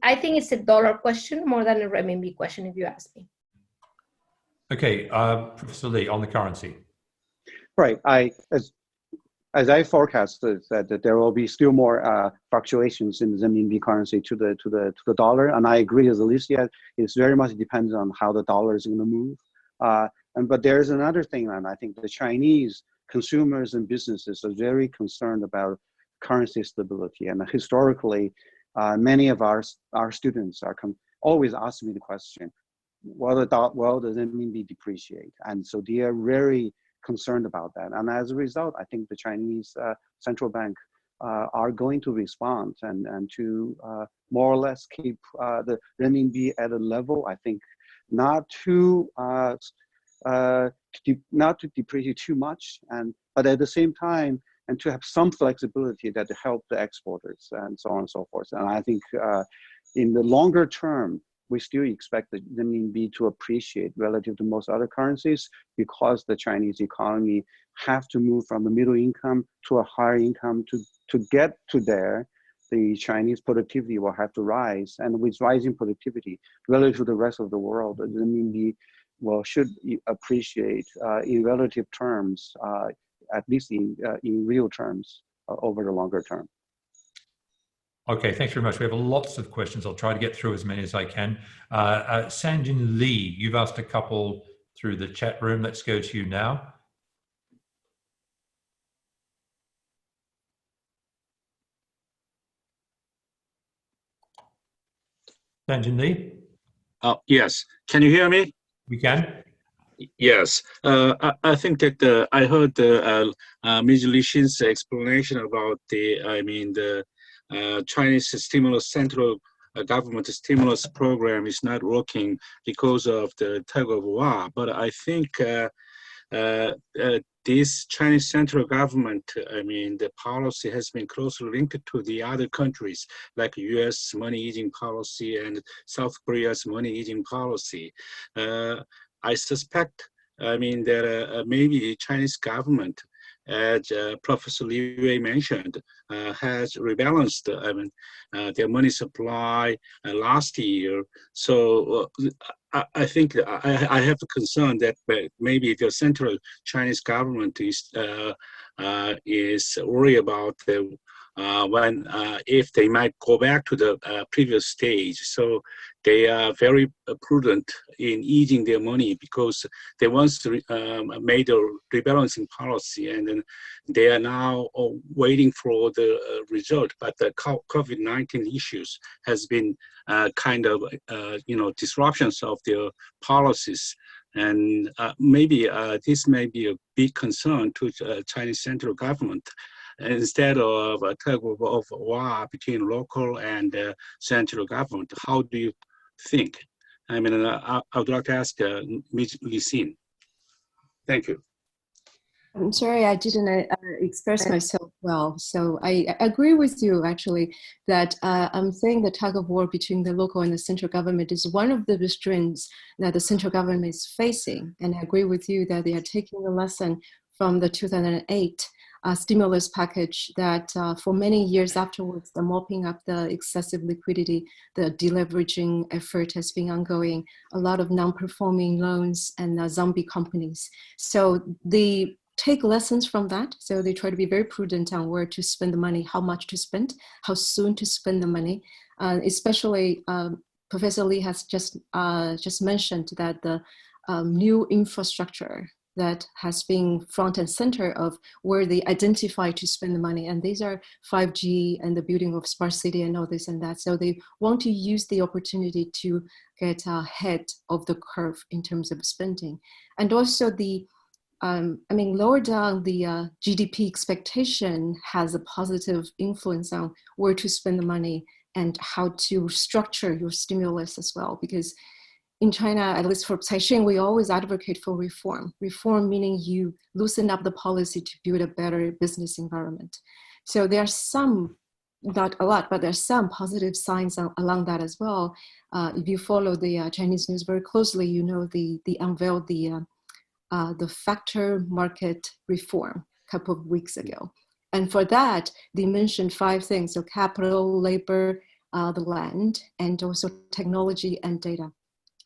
I think it's a dollar question more than a renminbi question, if you ask me. Okay, Professor Li, on the currency. Right. As I forecasted that there will be still more fluctuations in the renminbi currency to the dollar, and I agree with Alicia. It's very much depends on how the dollar is going to move. But there's another thing, and I think the Chinese consumers and businesses are very concerned about currency stability. And historically, many of our students always ask me the question, will the renminbi depreciate? And so they are very concerned about that. And as a result, I think the Chinese central bank are going to respond and to more or less keep the renminbi at a level, I think, not to depreciate too much, but at the same time, and to have some flexibility that help the exporters and so on and so forth. And I think in the longer term, we still expect the renminbi to appreciate relative to most other currencies, because the Chinese economy have to move from the middle income to a higher income to get to there. The Chinese productivity will have to rise, and with rising productivity relative to the rest of the world, the renminbi should appreciate in relative terms, at least in real terms, over the longer term. Okay, thanks very much. We have lots of questions. I'll try to get through as many as I can. Sanjin Li, you've asked a couple through the chat room. Let's go to you now. Sanjin Li? Yes. Can you hear me? We can. Yes. I think that I heard Ms. Li Xin's explanation about the Chinese central government stimulus program is not working because of the tug of war. But I think this Chinese central government, the policy has been closely linked to the other countries, like U.S. money easing policy and South Korea's money easing policy. I suspect, that maybe Chinese government, as Professor Li Wei mentioned, has rebalanced their money supply last year. So I think I have a concern that maybe the central Chinese government is worried about if they might go back to the previous stage. So they are very prudent in easing their money, because they once made a rebalancing policy, and then they are now waiting for the result. But the COVID-19 issues has been disruptions of their policies. And maybe this may be a big concern to Chinese central government, instead of a tug of war between local and central government. How do you think? I would like to ask Ms. Li Xin. Thank you. I'm sorry, I didn't express myself well. So I agree with you, actually, that I'm saying the tug of war between the local and the central government is one of the restraints that the central government is facing. And I agree with you that they are taking a lesson from the 2008 stimulus package that for many years afterwards, the mopping up the excessive liquidity, the deleveraging effort has been ongoing, a lot of non-performing loans and zombie companies. So they take lessons from that. So they try to be very prudent on where to spend the money, how much to spend, how soon to spend the money. Especially Professor Li has just mentioned that the new infrastructure that has been front and center of where they identify to spend the money. And these are 5G and the building of smart city and all this and that. So they want to use the opportunity to get ahead of the curve in terms of spending. And also the, lower down the GDP expectation has a positive influence on where to spend the money and how to structure your stimulus as well. Because in China, at least for Caixin, we always advocate for reform. Reform meaning you loosen up the policy to build a better business environment. So there are some, not a lot, but there's some positive signs along that as well. If you follow the Chinese news very closely, you know they unveiled the factor market reform a couple of weeks ago. And for that, they mentioned 5 things: so capital, labor, the land, and also technology and data.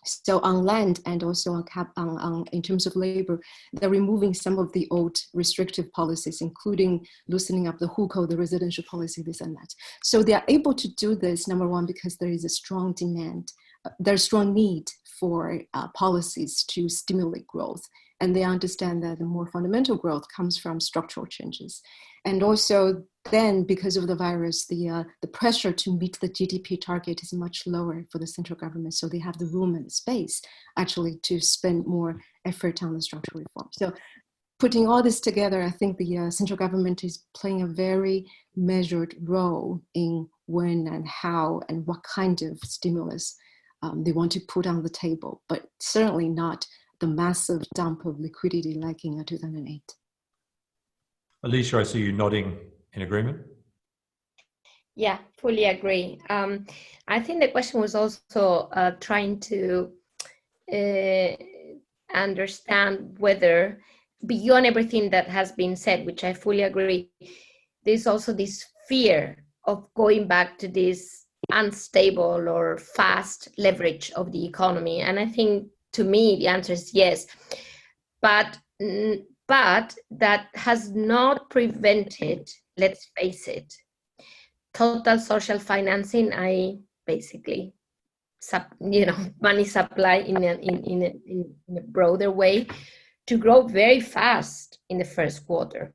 So on land and also on in terms of labor, they're removing some of the old restrictive policies, including loosening up the hukou, the residential policy, this and that. So they are able to do this, number one, because there is a strong demand, there's strong need for policies to stimulate growth. And they understand that the more fundamental growth comes from structural changes. And also then, because of the virus, the pressure to meet the GDP target is much lower for the central government. So they have the room and the space actually to spend more effort on the structural reform. So putting all this together, I think the central government is playing a very measured role in when and how and what kind of stimulus they want to put on the table, but certainly not the massive dump of liquidity like in 2008. Alicia, I see you nodding in agreement. Yeah, fully agree. I think the question was also trying to understand whether, beyond everything that has been said, which I fully agree, there's also this fear of going back to this unstable or fast leverage of the economy. And I think, to me, the answer is yes. But that has not prevented, let's face it, total social financing, i.e. basically, money supply in a broader way, to grow very fast in the first quarter.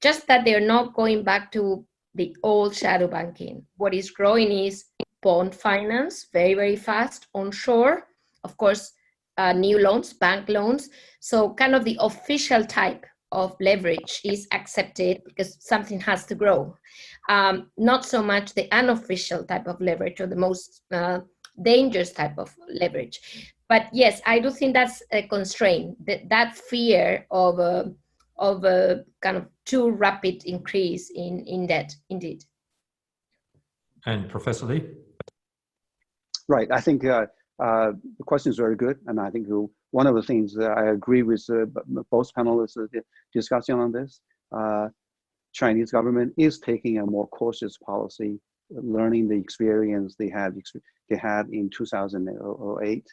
Just that they're not going back to the old shadow banking. What is growing is bond finance, very, very fast, onshore, of course, new loans, bank loans. So kind of the official type of leverage is accepted because something has to grow. Not so much the unofficial type of leverage or the most dangerous type of leverage. But yes, I do think that's a constraint, that fear of a kind of too rapid increase in debt, indeed. And Professor Li? Right, I think the question is very good. And I think one of the things that I agree with both panelists discussing on this, Chinese government is taking a more cautious policy, learning the experience they had in 2008.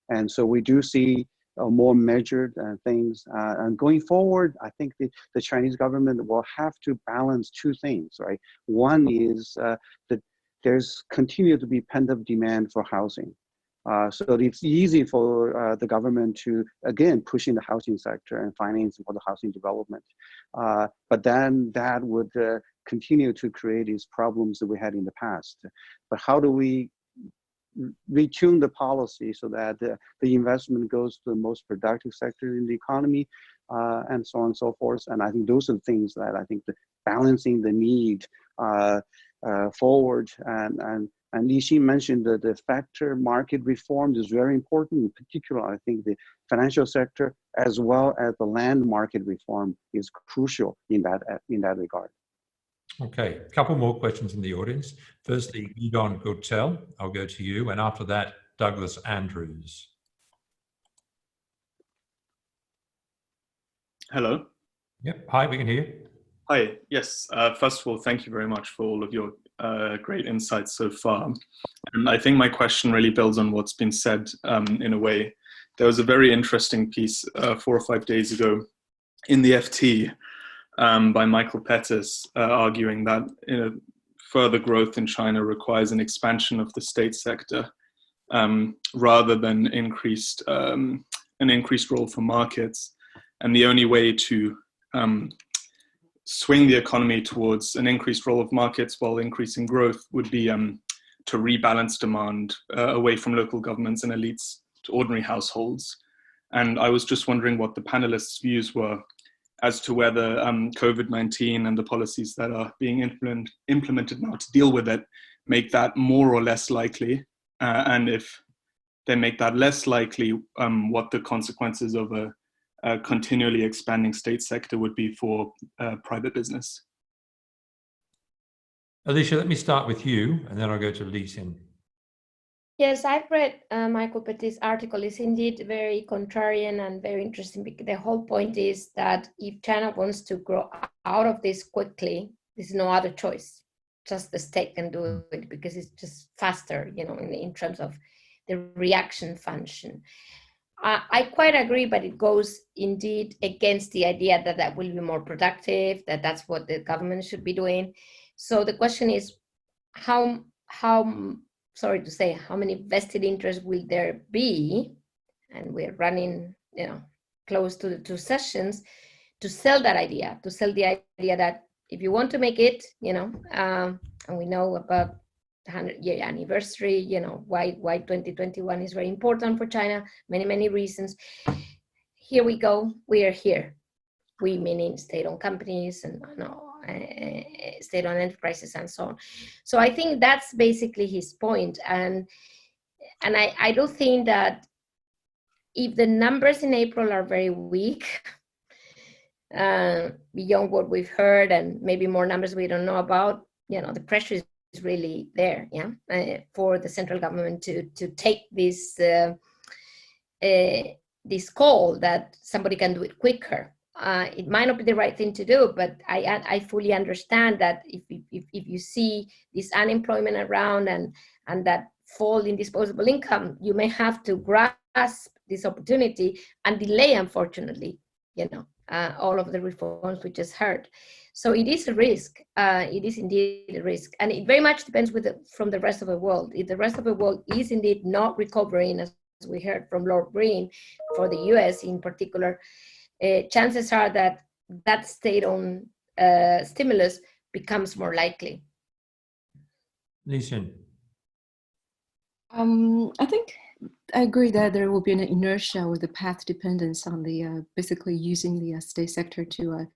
And so we do see more measured things. And going forward, I think the Chinese government will have to balance 2 things, right? One is that there's continued to be pent-up demand for housing. So it's easy for the government to, again, push in the housing sector and financing for the housing development. But then that would continue to create these problems that we had in the past. But how do we retune the policy so that the investment goes to the most productive sector in the economy, and so on and so forth? And I think those are the things that I think balancing the need forward. And Li Xin mentioned that the factor market reform is very important. In particular, I think the financial sector as well as the land market reform is crucial in that regard. Okay, a couple more questions in the audience. Firstly, Gidon Gurtel, I'll go to you, and after that, Douglas Andrews. Hello. Yep, hi, we can hear you. Hi, yes. First of all, thank you very much for all of your great insights so far. And I think my question really builds on what's been said in a way. There was a very interesting piece 4 or 5 days ago in the FT by Michael Pettis arguing that further growth in China requires an expansion of the state sector rather than an increased role for markets. and the only way to swing the economy towards an increased role of markets while increasing growth would be to rebalance demand away from local governments and elites to ordinary households. And I was just wondering what the panelists' views were as to whether COVID-19 and the policies that are being implemented now to deal with it make that more or less likely, and if they make that less likely, what the consequences of a continually expanding state sector would be for private business. Alicia, let me start with you, and then I'll go to Li Xin. Yes, I've read Michael Petit's article. It's indeed very contrarian and very interesting, because the whole point is that if China wants to grow out of this quickly, there's no other choice. Just the state can do it, because it's just faster, you know, in terms of the reaction function. I quite agree, but it goes indeed against the idea that that will be more productive, that that's what the government should be doing. So the question is, how sorry to say, how many vested interests will there be? And we're running, you know, close to the 2 sessions to sell that idea, to sell the idea that if you want to make it, you know, and we know about the 100-year anniversary, you know, why 2021 is very important for China, many reasons. Here we go, we are here. We meaning state-owned companies and state-owned enterprises and so on. So I think that's basically his point. And I do think that if the numbers in April are very weak, beyond what we've heard, and maybe more numbers we don't know about, you know, the pressure is really there, yeah, for the central government to take this this call that somebody can do it quicker. It might not be the right thing to do, but I fully understand that if you see this unemployment around and that fall in disposable income, you may have to grasp this opportunity and delay, unfortunately, you know, all of the reforms we just heard. So it is a risk. It is indeed a risk, and it very much depends from the rest of the world. If the rest of the world is indeed not recovering, as we heard from Lord Green, for the US in particular, chances are that state-owned stimulus becomes more likely. Li Xin. I think I agree that there will be an inertia or the path dependence on the basically using the state sector to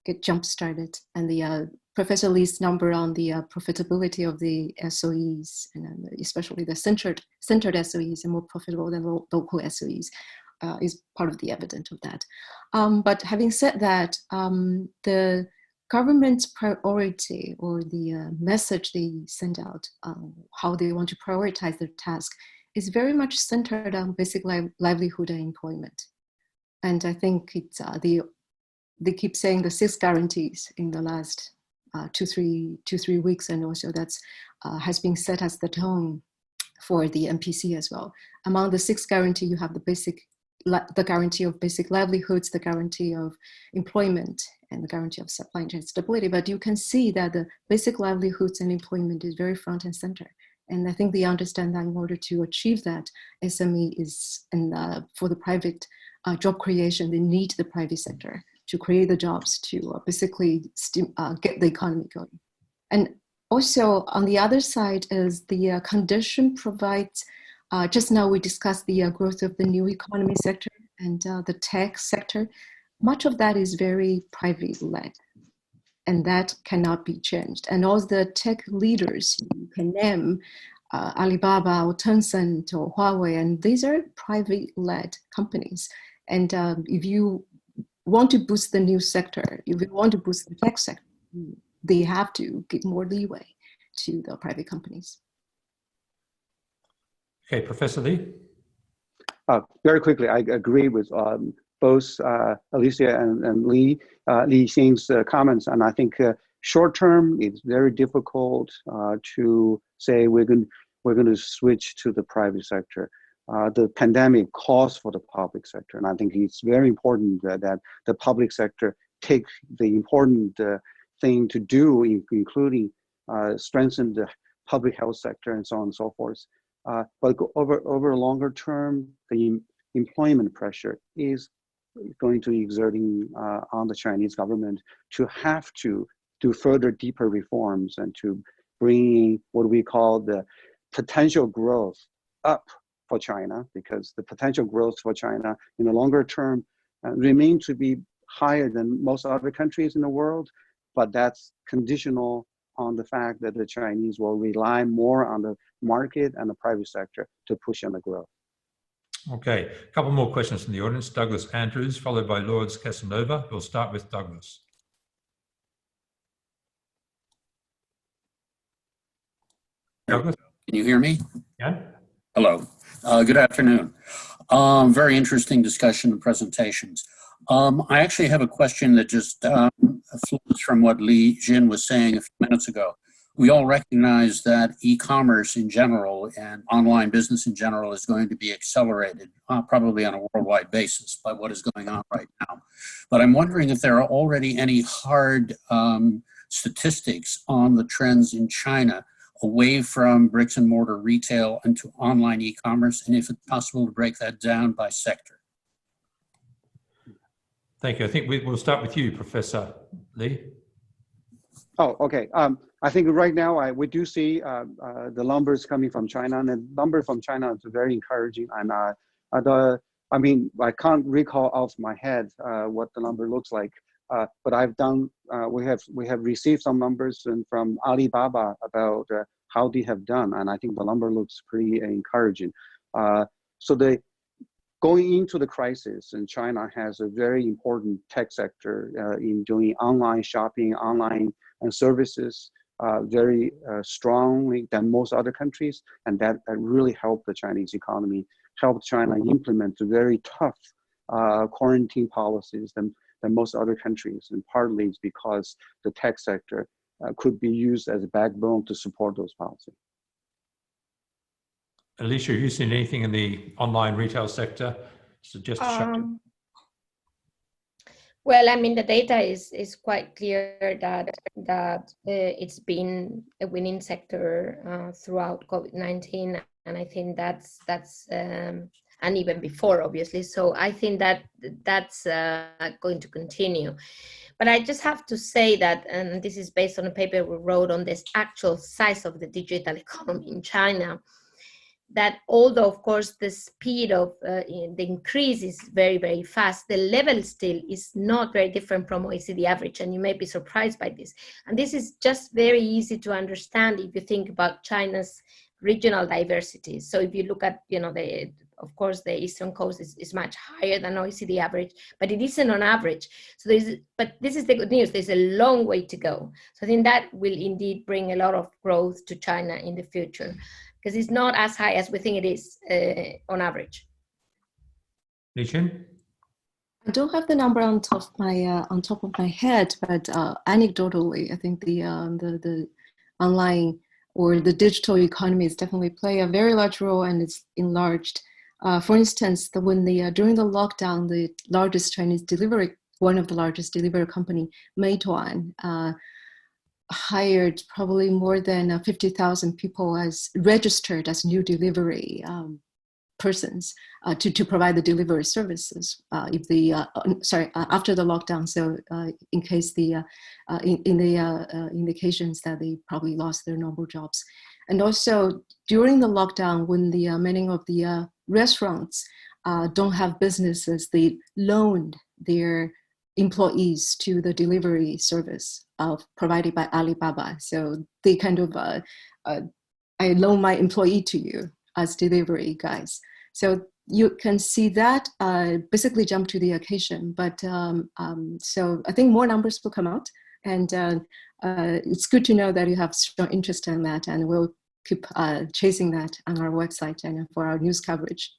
get jump-started, and the Professor Li's number on the profitability of the SOEs, and especially the centered SOEs, are more profitable than local SOEs, is part of the evidence of that. But having said that, the government's priority or the message they send out, how they want to prioritize their task, is very much centered on basic livelihood and employment. And I think it's they keep saying the 6 guarantees in the last 2-3 weeks, and also that's has been set as the tone for the MPC as well. Among the 6 guarantees, you have the guarantee of basic livelihoods, the guarantee of employment, and the guarantee of supply chain stability. But you can see that the basic livelihoods and employment is very front and center. And I think they understand that in order to achieve that, SME is, and for the private job creation, they need the private sector to create the jobs to basically get the economy going. And also on the other side is the condition provides, just now we discussed the growth of the new economy sector and the tech sector. Much of that is very private-led, and that cannot be changed. And all the tech leaders you can name, Alibaba or Tencent or Huawei, and these are private-led companies. And if you want to boost the new sector, if you want to boost the tech sector, they have to give more leeway to the private companies. Okay, Professor Li. Very quickly, I agree with both Alicia and Li Xin's comments, and I think short term it's very difficult to say we're going to switch to the private sector. The pandemic calls for the public sector, and I think it's very important that the public sector take the important thing to do, including strengthen the public health sector and so on and so forth. But over a longer term, the employment pressure is going to be exerting on the Chinese government to have to do further deeper reforms and to bring what we call the potential growth up for China, because the potential growth for China in the longer term remain to be higher than most other countries in the world, but that's conditional on the fact that the Chinese will rely more on the market and the private sector to push on the growth. Okay, a couple more questions from the audience. Douglas Andrews, followed by Lourdes Casanova. We'll start with Douglas. Douglas? Can you hear me? Yeah. Hello. Good afternoon. Very interesting discussion and presentations. I actually have a question that just flows from what Li Xin was saying a few minutes ago. We all recognize that e-commerce in general and online business in general is going to be accelerated, probably on a worldwide basis by what is going on right now. But I'm wondering if there are already any hard statistics on the trends in China away from bricks and mortar retail into online e-commerce, and if it's possible to break that down by sector. Thank you. I think we'll start with you, Professor Li. Oh, okay. I think right now we do see the numbers coming from China, and the number from China is very encouraging. And I mean, I can't recall off my head what the number looks like, but I've done. We have received some numbers from Alibaba about how they have done, and I think the number looks pretty encouraging. So going into the crisis, and China has a very important tech sector in doing online shopping, online and services very strongly than most other countries, and that really helped the Chinese economy, helped China implement very tough quarantine policies than most other countries, and partly it's because the tech sector could be used as a backbone to support those policies. Alicia, have you seen anything in the online retail sector suggest Well, I mean, the data is quite clear that it's been a winning sector throughout COVID-19, and I think that's and even before, obviously. So I think that's going to continue. But I just have to say that, and this is based on a paper we wrote on this actual size of the digital economy in China, that although, of course, the speed of the increase is very, very fast, the level still is not very different from OECD average, and you may be surprised by this. And this is just very easy to understand if you think about China's regional diversity. So if you look at, of course, the Eastern Coast is much higher than OECD average, but it isn't on average. So but this is the good news. There's a long way to go. So I think that will indeed bring a lot of growth to China in the future, because it's not as high as we think it is on average. Li Xin? I don't have the number on top of my head, but anecdotally, I think the online or the digital economies definitely play a very large role, and it's enlarged. For instance, during the lockdown, the largest Chinese one of the largest delivery company, Meituan, hired probably more than 50,000 people as registered as new delivery persons to provide the delivery services after the lockdown. So in case in the indications that they probably lost their normal jobs. And also during the lockdown, when many of the restaurants don't have businesses, they loaned their employees to the delivery service provided by Alibaba. So they kind of, I loan my employee to you as delivery guys. So you can see that basically jump to the occasion. But so I think more numbers will come out, and it's good to know that you have strong interest in that, and we'll keep chasing that on our website and for our news coverage.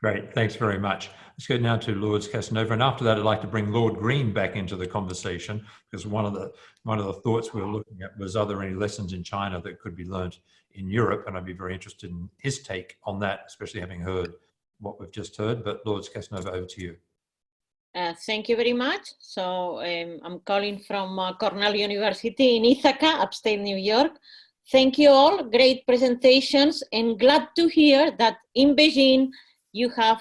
Great, thanks very much. Let's go now to Lourdes Casanova, and after that, I'd like to bring Lord Green back into the conversation, because one of the thoughts we were looking at was, are there any lessons in China that could be learned in Europe? And I'd be very interested in his take on that, especially having heard what we've just heard. But Lourdes Casanova, over to you. Thank you very much. So I'm calling from Cornell University in Ithaca, upstate New York. Thank you all, great presentations, and glad to hear that in Beijing you have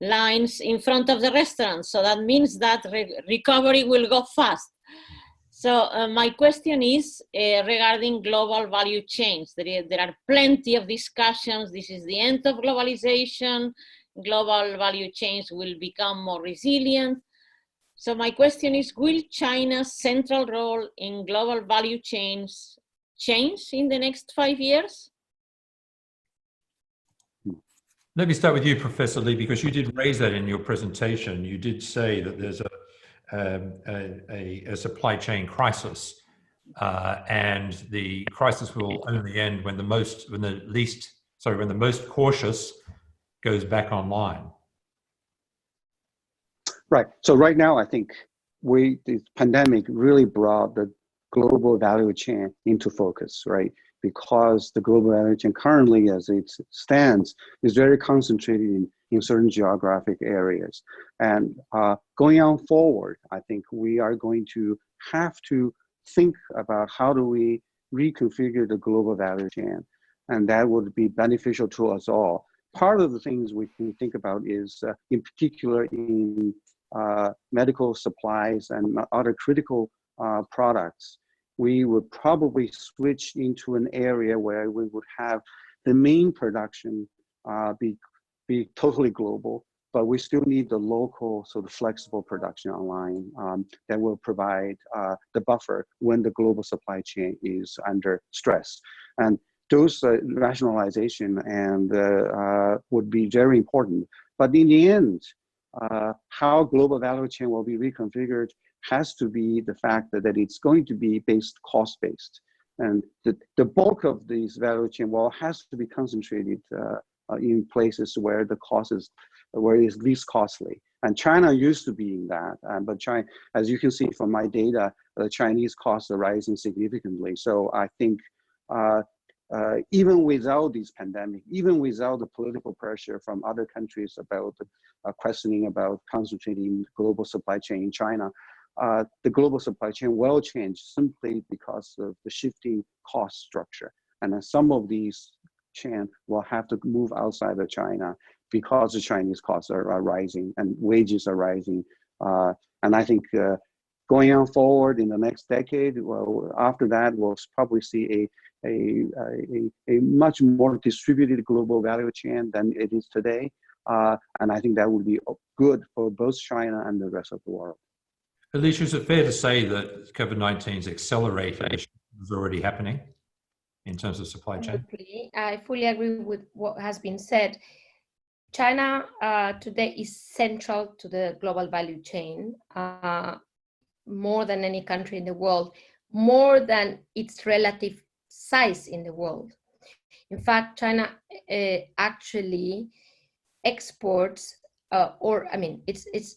lines in front of the restaurants. So that means that recovery will go fast. So my question is regarding global value chains. There are plenty of discussions. This is the end of globalization. Global value chains will become more resilient. So my question is, will China's central role in global value chains change in the next 5 years? Let me start with you, Professor Li, because you did raise that in your presentation. You did say that there's a supply chain crisis, and the crisis will only end when the most cautious goes back online. Right. So right now, I think the pandemic really brought the global value chain into focus, right? Because the global value chain currently, as it stands, is very concentrated in certain geographic areas. And going on forward, I think we are going to have to think about how do we reconfigure the global value chain, and that would be beneficial to us all. Part of the things we can think about is, in particular, in medical supplies and other critical products, we would probably switch into an area where we would have the main production be totally global, but we still need the local sort of flexible production online that will provide the buffer when the global supply chain is under stress. And those rationalization and would be very important. But in the end, how global value chain will be reconfigured has to be the fact that it's going to be cost-based. And the bulk of this value chain has to be concentrated in places where the cost is, where it is least costly. And China used to be in that, but China, as you can see from my data, the Chinese costs are rising significantly. So I think even without this pandemic, even without the political pressure from other countries about questioning about concentrating global supply chain in China, the global supply chain will change simply because of the shifting cost structure. And then some of these chain will have to move outside of China because the Chinese costs are rising and wages are rising. And I think going on forward in the next decade, well, after that, we'll probably see a much more distributed global value chain than it is today. And I think that would be good for both China and the rest of the world. Alicia, is it fair to say that COVID-19's accelerated is already happening in terms of supply chain? I fully agree with what has been said. China today is central to the global value chain, more than any country in the world, more than its relative size in the world. In fact, China actually exports, it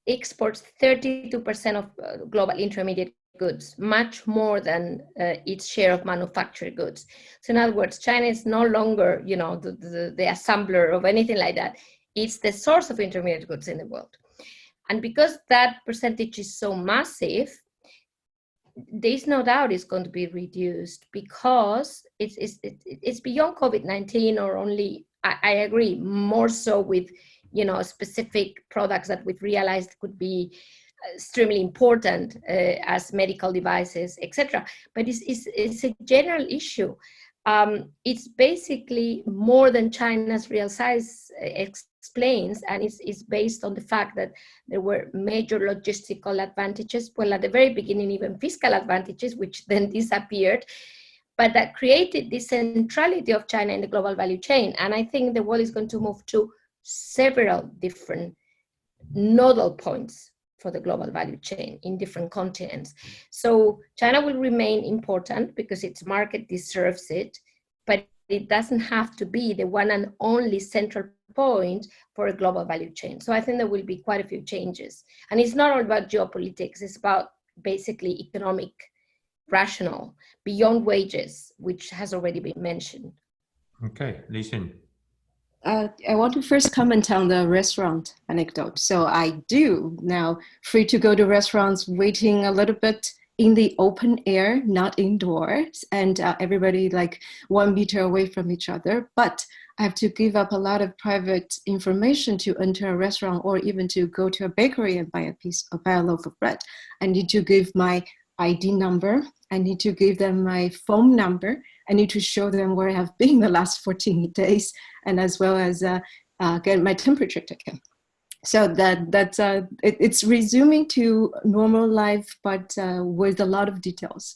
exports 32% of global intermediate goods, much more than its share of manufactured goods. So in other words, China is no longer, the assembler of anything like that. It's the source of intermediate goods in the world. And because that percentage is so massive, there's no doubt it's going to be reduced because it's beyond COVID-19 or only, I agree, more so with specific products that we've realized could be extremely important as medical devices, etc. But it's a general issue. It's basically more than China's real size explains, and it's based on the fact that there were major logistical advantages, well, at the very beginning, even fiscal advantages, which then disappeared, but that created this centrality of China in the global value chain. And I think the world is going to move to several different nodal points for the global value chain in different continents. So China will remain important because its market deserves it, but it doesn't have to be the one and only central point for a global value chain. So I think there will be quite a few changes. And it's not all about geopolitics, it's about basically economic rationale beyond wages, which has already been mentioned. Okay, Li Xin. I want to first comment on the restaurant anecdote. So I do now free to go to restaurants, waiting a little bit in the open air, not indoors, and everybody like 1 meter away from each other. But I have to give up a lot of private information to enter a restaurant or even to go to a bakery and buy a loaf of bread. I need to give my ID number. I need to give them my phone number. I need to show them where I have been the last 14 days, and as well as get my temperature taken. So it's resuming to normal life, but with a lot of details.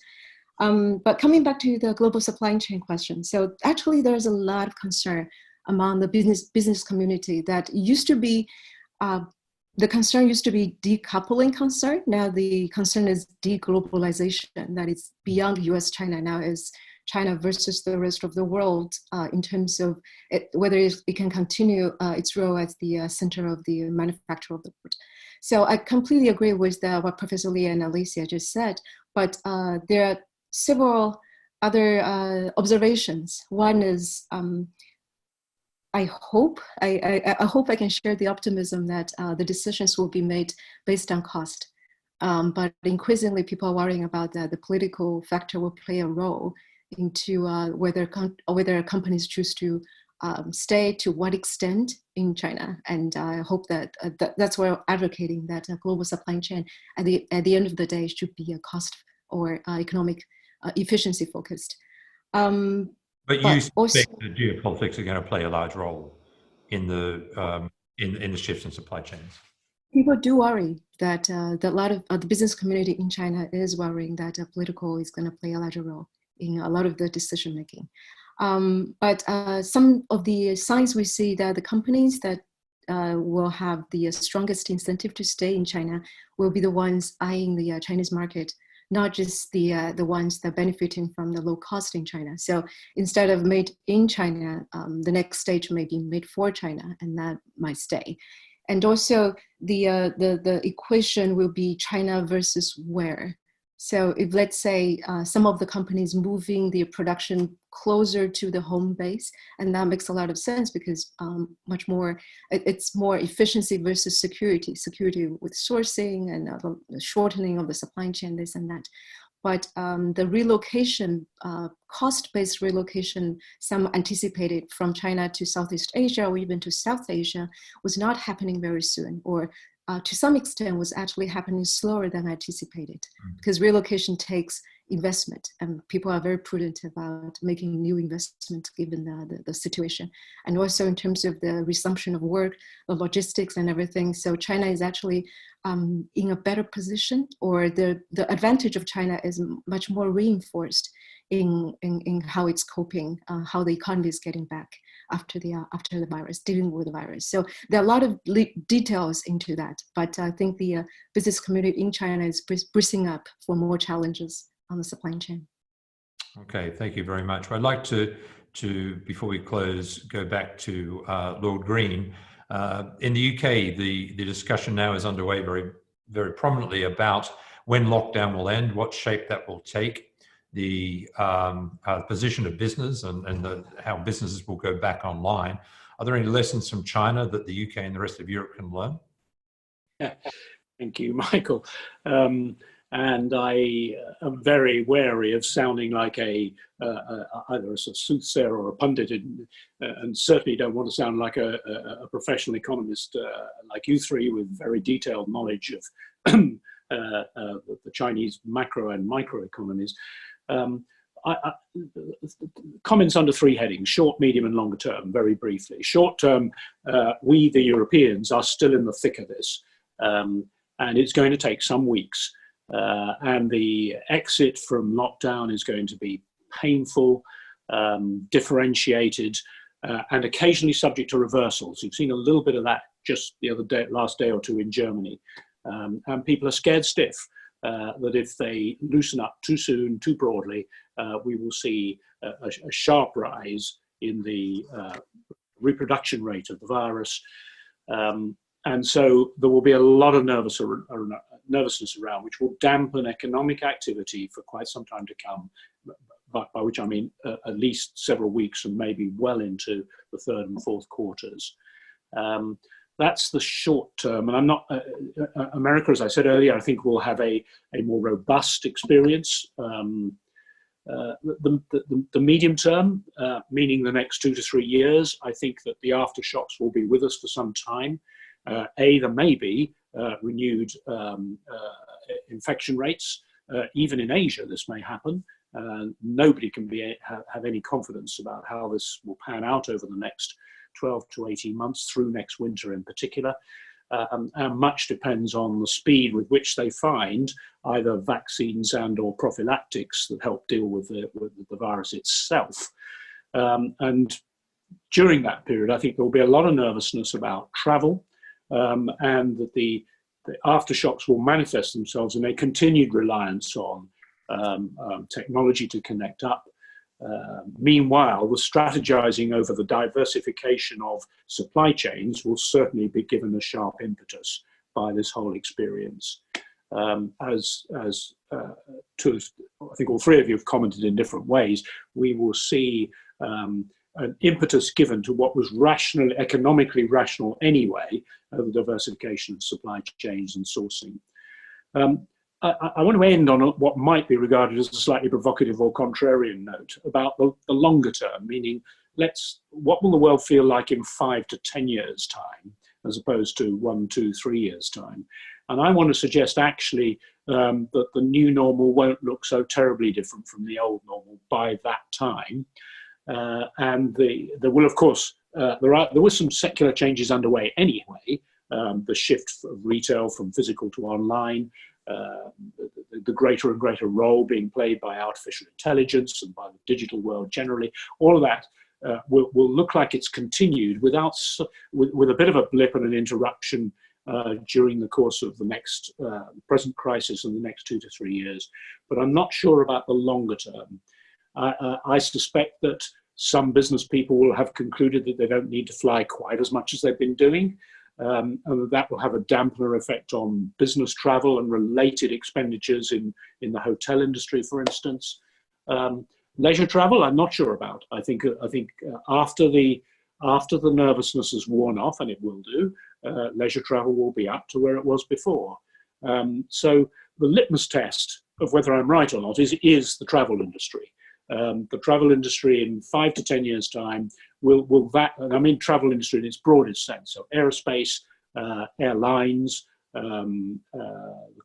But coming back to the global supply chain question, so actually there's a lot of concern among the business community that used to be, the concern used to be decoupling concern. Now the concern is deglobalization, that it's beyond US-China. Now is China versus the rest of the world in terms of whether it can continue its role as the center of the manufacture of the world. So I completely agree with what Professor Li and Alicia just said, but there are several other observations. One is I hope I can share the optimism that the decisions will be made based on cost. But increasingly, people are worrying about that the political factor will play a role into whether companies choose to stay, to what extent in China. And I hope that that's why we're advocating that global supply chain at the end of the day should be a cost or economic efficiency focused. But you suspect that geopolitics are going to play a large role in the shifts in supply chains? People do worry that a lot of the business community in China is worrying that political is going to play a larger role in a lot of the decision making. But some of the signs we see that the companies that will have the strongest incentive to stay in China will be the ones eyeing the Chinese market, not just the ones that are benefiting from the low cost in China. So instead of made in China, the next stage may be made for China, and that might stay. And also the equation will be China versus where. So if, let's say, some of the companies moving their production closer to the home base, and that makes a lot of sense because it's more efficiency versus security with sourcing and the shortening of the supply chain, this and that. But the relocation, cost-based relocation, some anticipated from China to Southeast Asia or even to South Asia, was not happening very soon, or to some extent was actually happening slower than anticipated, because relocation takes investment and people are very prudent about making new investments given the situation. And also in terms of the resumption of work, the logistics and everything. So China is actually in a better position, or the advantage of China is much more reinforced in how it's coping, how the economy is getting back after the virus, dealing with the virus. So there are a lot of details into that, but I think the business community in China is bracing up for more challenges on the supply chain. Okay, thank you very much. I'd like to before we close, go back to Lord Green. In the UK, the discussion now is underway very, very prominently about when lockdown will end, what shape that will take, the position of business and how businesses will go back online. Are there any lessons from China that the UK and the rest of Europe can learn? Yeah. Thank you, Michael. And I am very wary of sounding like either a soothsayer or a pundit, and certainly don't want to sound like a professional economist like you three with very detailed knowledge of the Chinese macro and micro economies. Comments under three headings: short, medium, and longer term. Very briefly, short term, we the Europeans are still in the thick of this, and it's going to take some weeks. And the exit from lockdown is going to be painful, differentiated, and occasionally subject to reversals. You've seen a little bit of that just the other day, last day or two in Germany. And people are scared stiff that if they loosen up too soon, too broadly, we will see a sharp rise in the reproduction rate of the virus. And so there will be a lot of nervousness around, which will dampen economic activity for quite some time to come, by which I mean at least several weeks and maybe well into the third and fourth quarters. that's the short term. And I'm not, America, as I said earlier, I think will have a more robust experience. The medium term, meaning the next 2 to 3 years, I think that the aftershocks will be with us for some time. There may be renewed infection rates. Even in Asia, this may happen. Nobody can have any confidence about how this will pan out over the next 12 to 18 months, through next winter in particular. And much depends on the speed with which they find either vaccines and or prophylactics that help deal with the virus itself. And during that period, I think there will be a lot of nervousness about travel, and that the aftershocks will manifest themselves in a continued reliance on technology to connect up. Meanwhile, the strategizing over the diversification of supply chains will certainly be given a sharp impetus by this whole experience. As I think all three of you have commented in different ways, we will see an impetus given to what was rational, economically rational anyway, the diversification of supply chains and sourcing. I want to end on what might be regarded as a slightly provocative or contrarian note about the longer term, meaning what will the world feel like in 5 to 10 years' time, as opposed to 1, 2, 3 years' time? And I want to suggest actually that the new normal won't look so terribly different from the old normal by that time. And there will, of course, there were some secular changes underway anyway. The shift of retail from physical to online, the greater and greater role being played by artificial intelligence and by the digital world generally, all of that will look like it's continued with a bit of a blip and an interruption during the course of the next present crisis in the next 2 to 3 years. But I'm not sure about the longer term. I suspect that some business people will have concluded that they don't need to fly quite as much as they've been doing. And that will have a dampener effect on business travel and related expenditures in the hotel industry, for instance. Leisure travel, I'm not sure about. I think after the nervousness has worn off, and it will do, leisure travel will be up to where it was before. So the litmus test of whether I'm right or not is the travel industry. The travel industry in 5 to 10 years' time and I mean travel industry in its broadest sense, so aerospace, airlines, the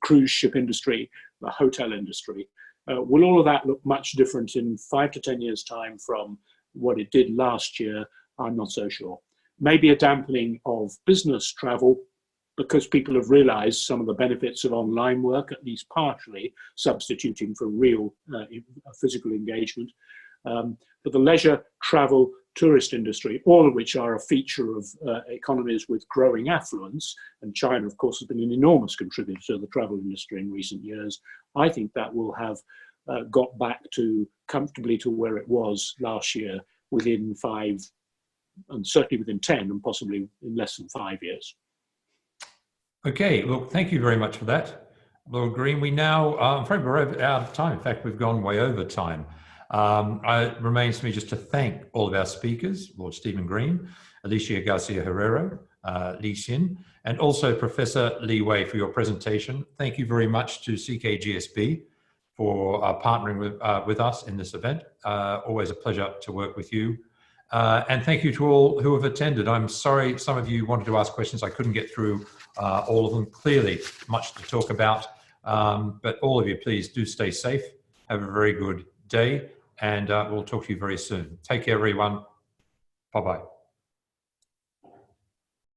cruise ship industry, the hotel industry. Will all of that look much different in 5 to 10 years' time from what it did last year? I'm not so sure. Maybe a dampening of business travel because people have realized some of the benefits of online work, at least partially substituting for real physical engagement. But the leisure, travel, tourist industry, all of which are a feature of economies with growing affluence, and China, of course, has been an enormous contributor to the travel industry in recent years, I think that will have got back comfortably to where it was last year within 5, and certainly within 10, and possibly in less than 5 years. Okay, well, thank you very much for that, Lord Green. We now, I'm afraid we're out of time. In fact, we've gone way over time. It remains for me just to thank all of our speakers, Lord Stephen Green, Alicia Garcia Herrero, Li Xin, and also Professor Li Wei for your presentation. Thank you very much to CKGSB for partnering with us in this event. Always a pleasure to work with you. And thank you to all who have attended. I'm sorry some of you wanted to ask questions. I couldn't get through all of them. Clearly, much to talk about. But all of you, please do stay safe. Have a very good day. And we'll talk to you very soon. Take care, everyone. Bye-bye.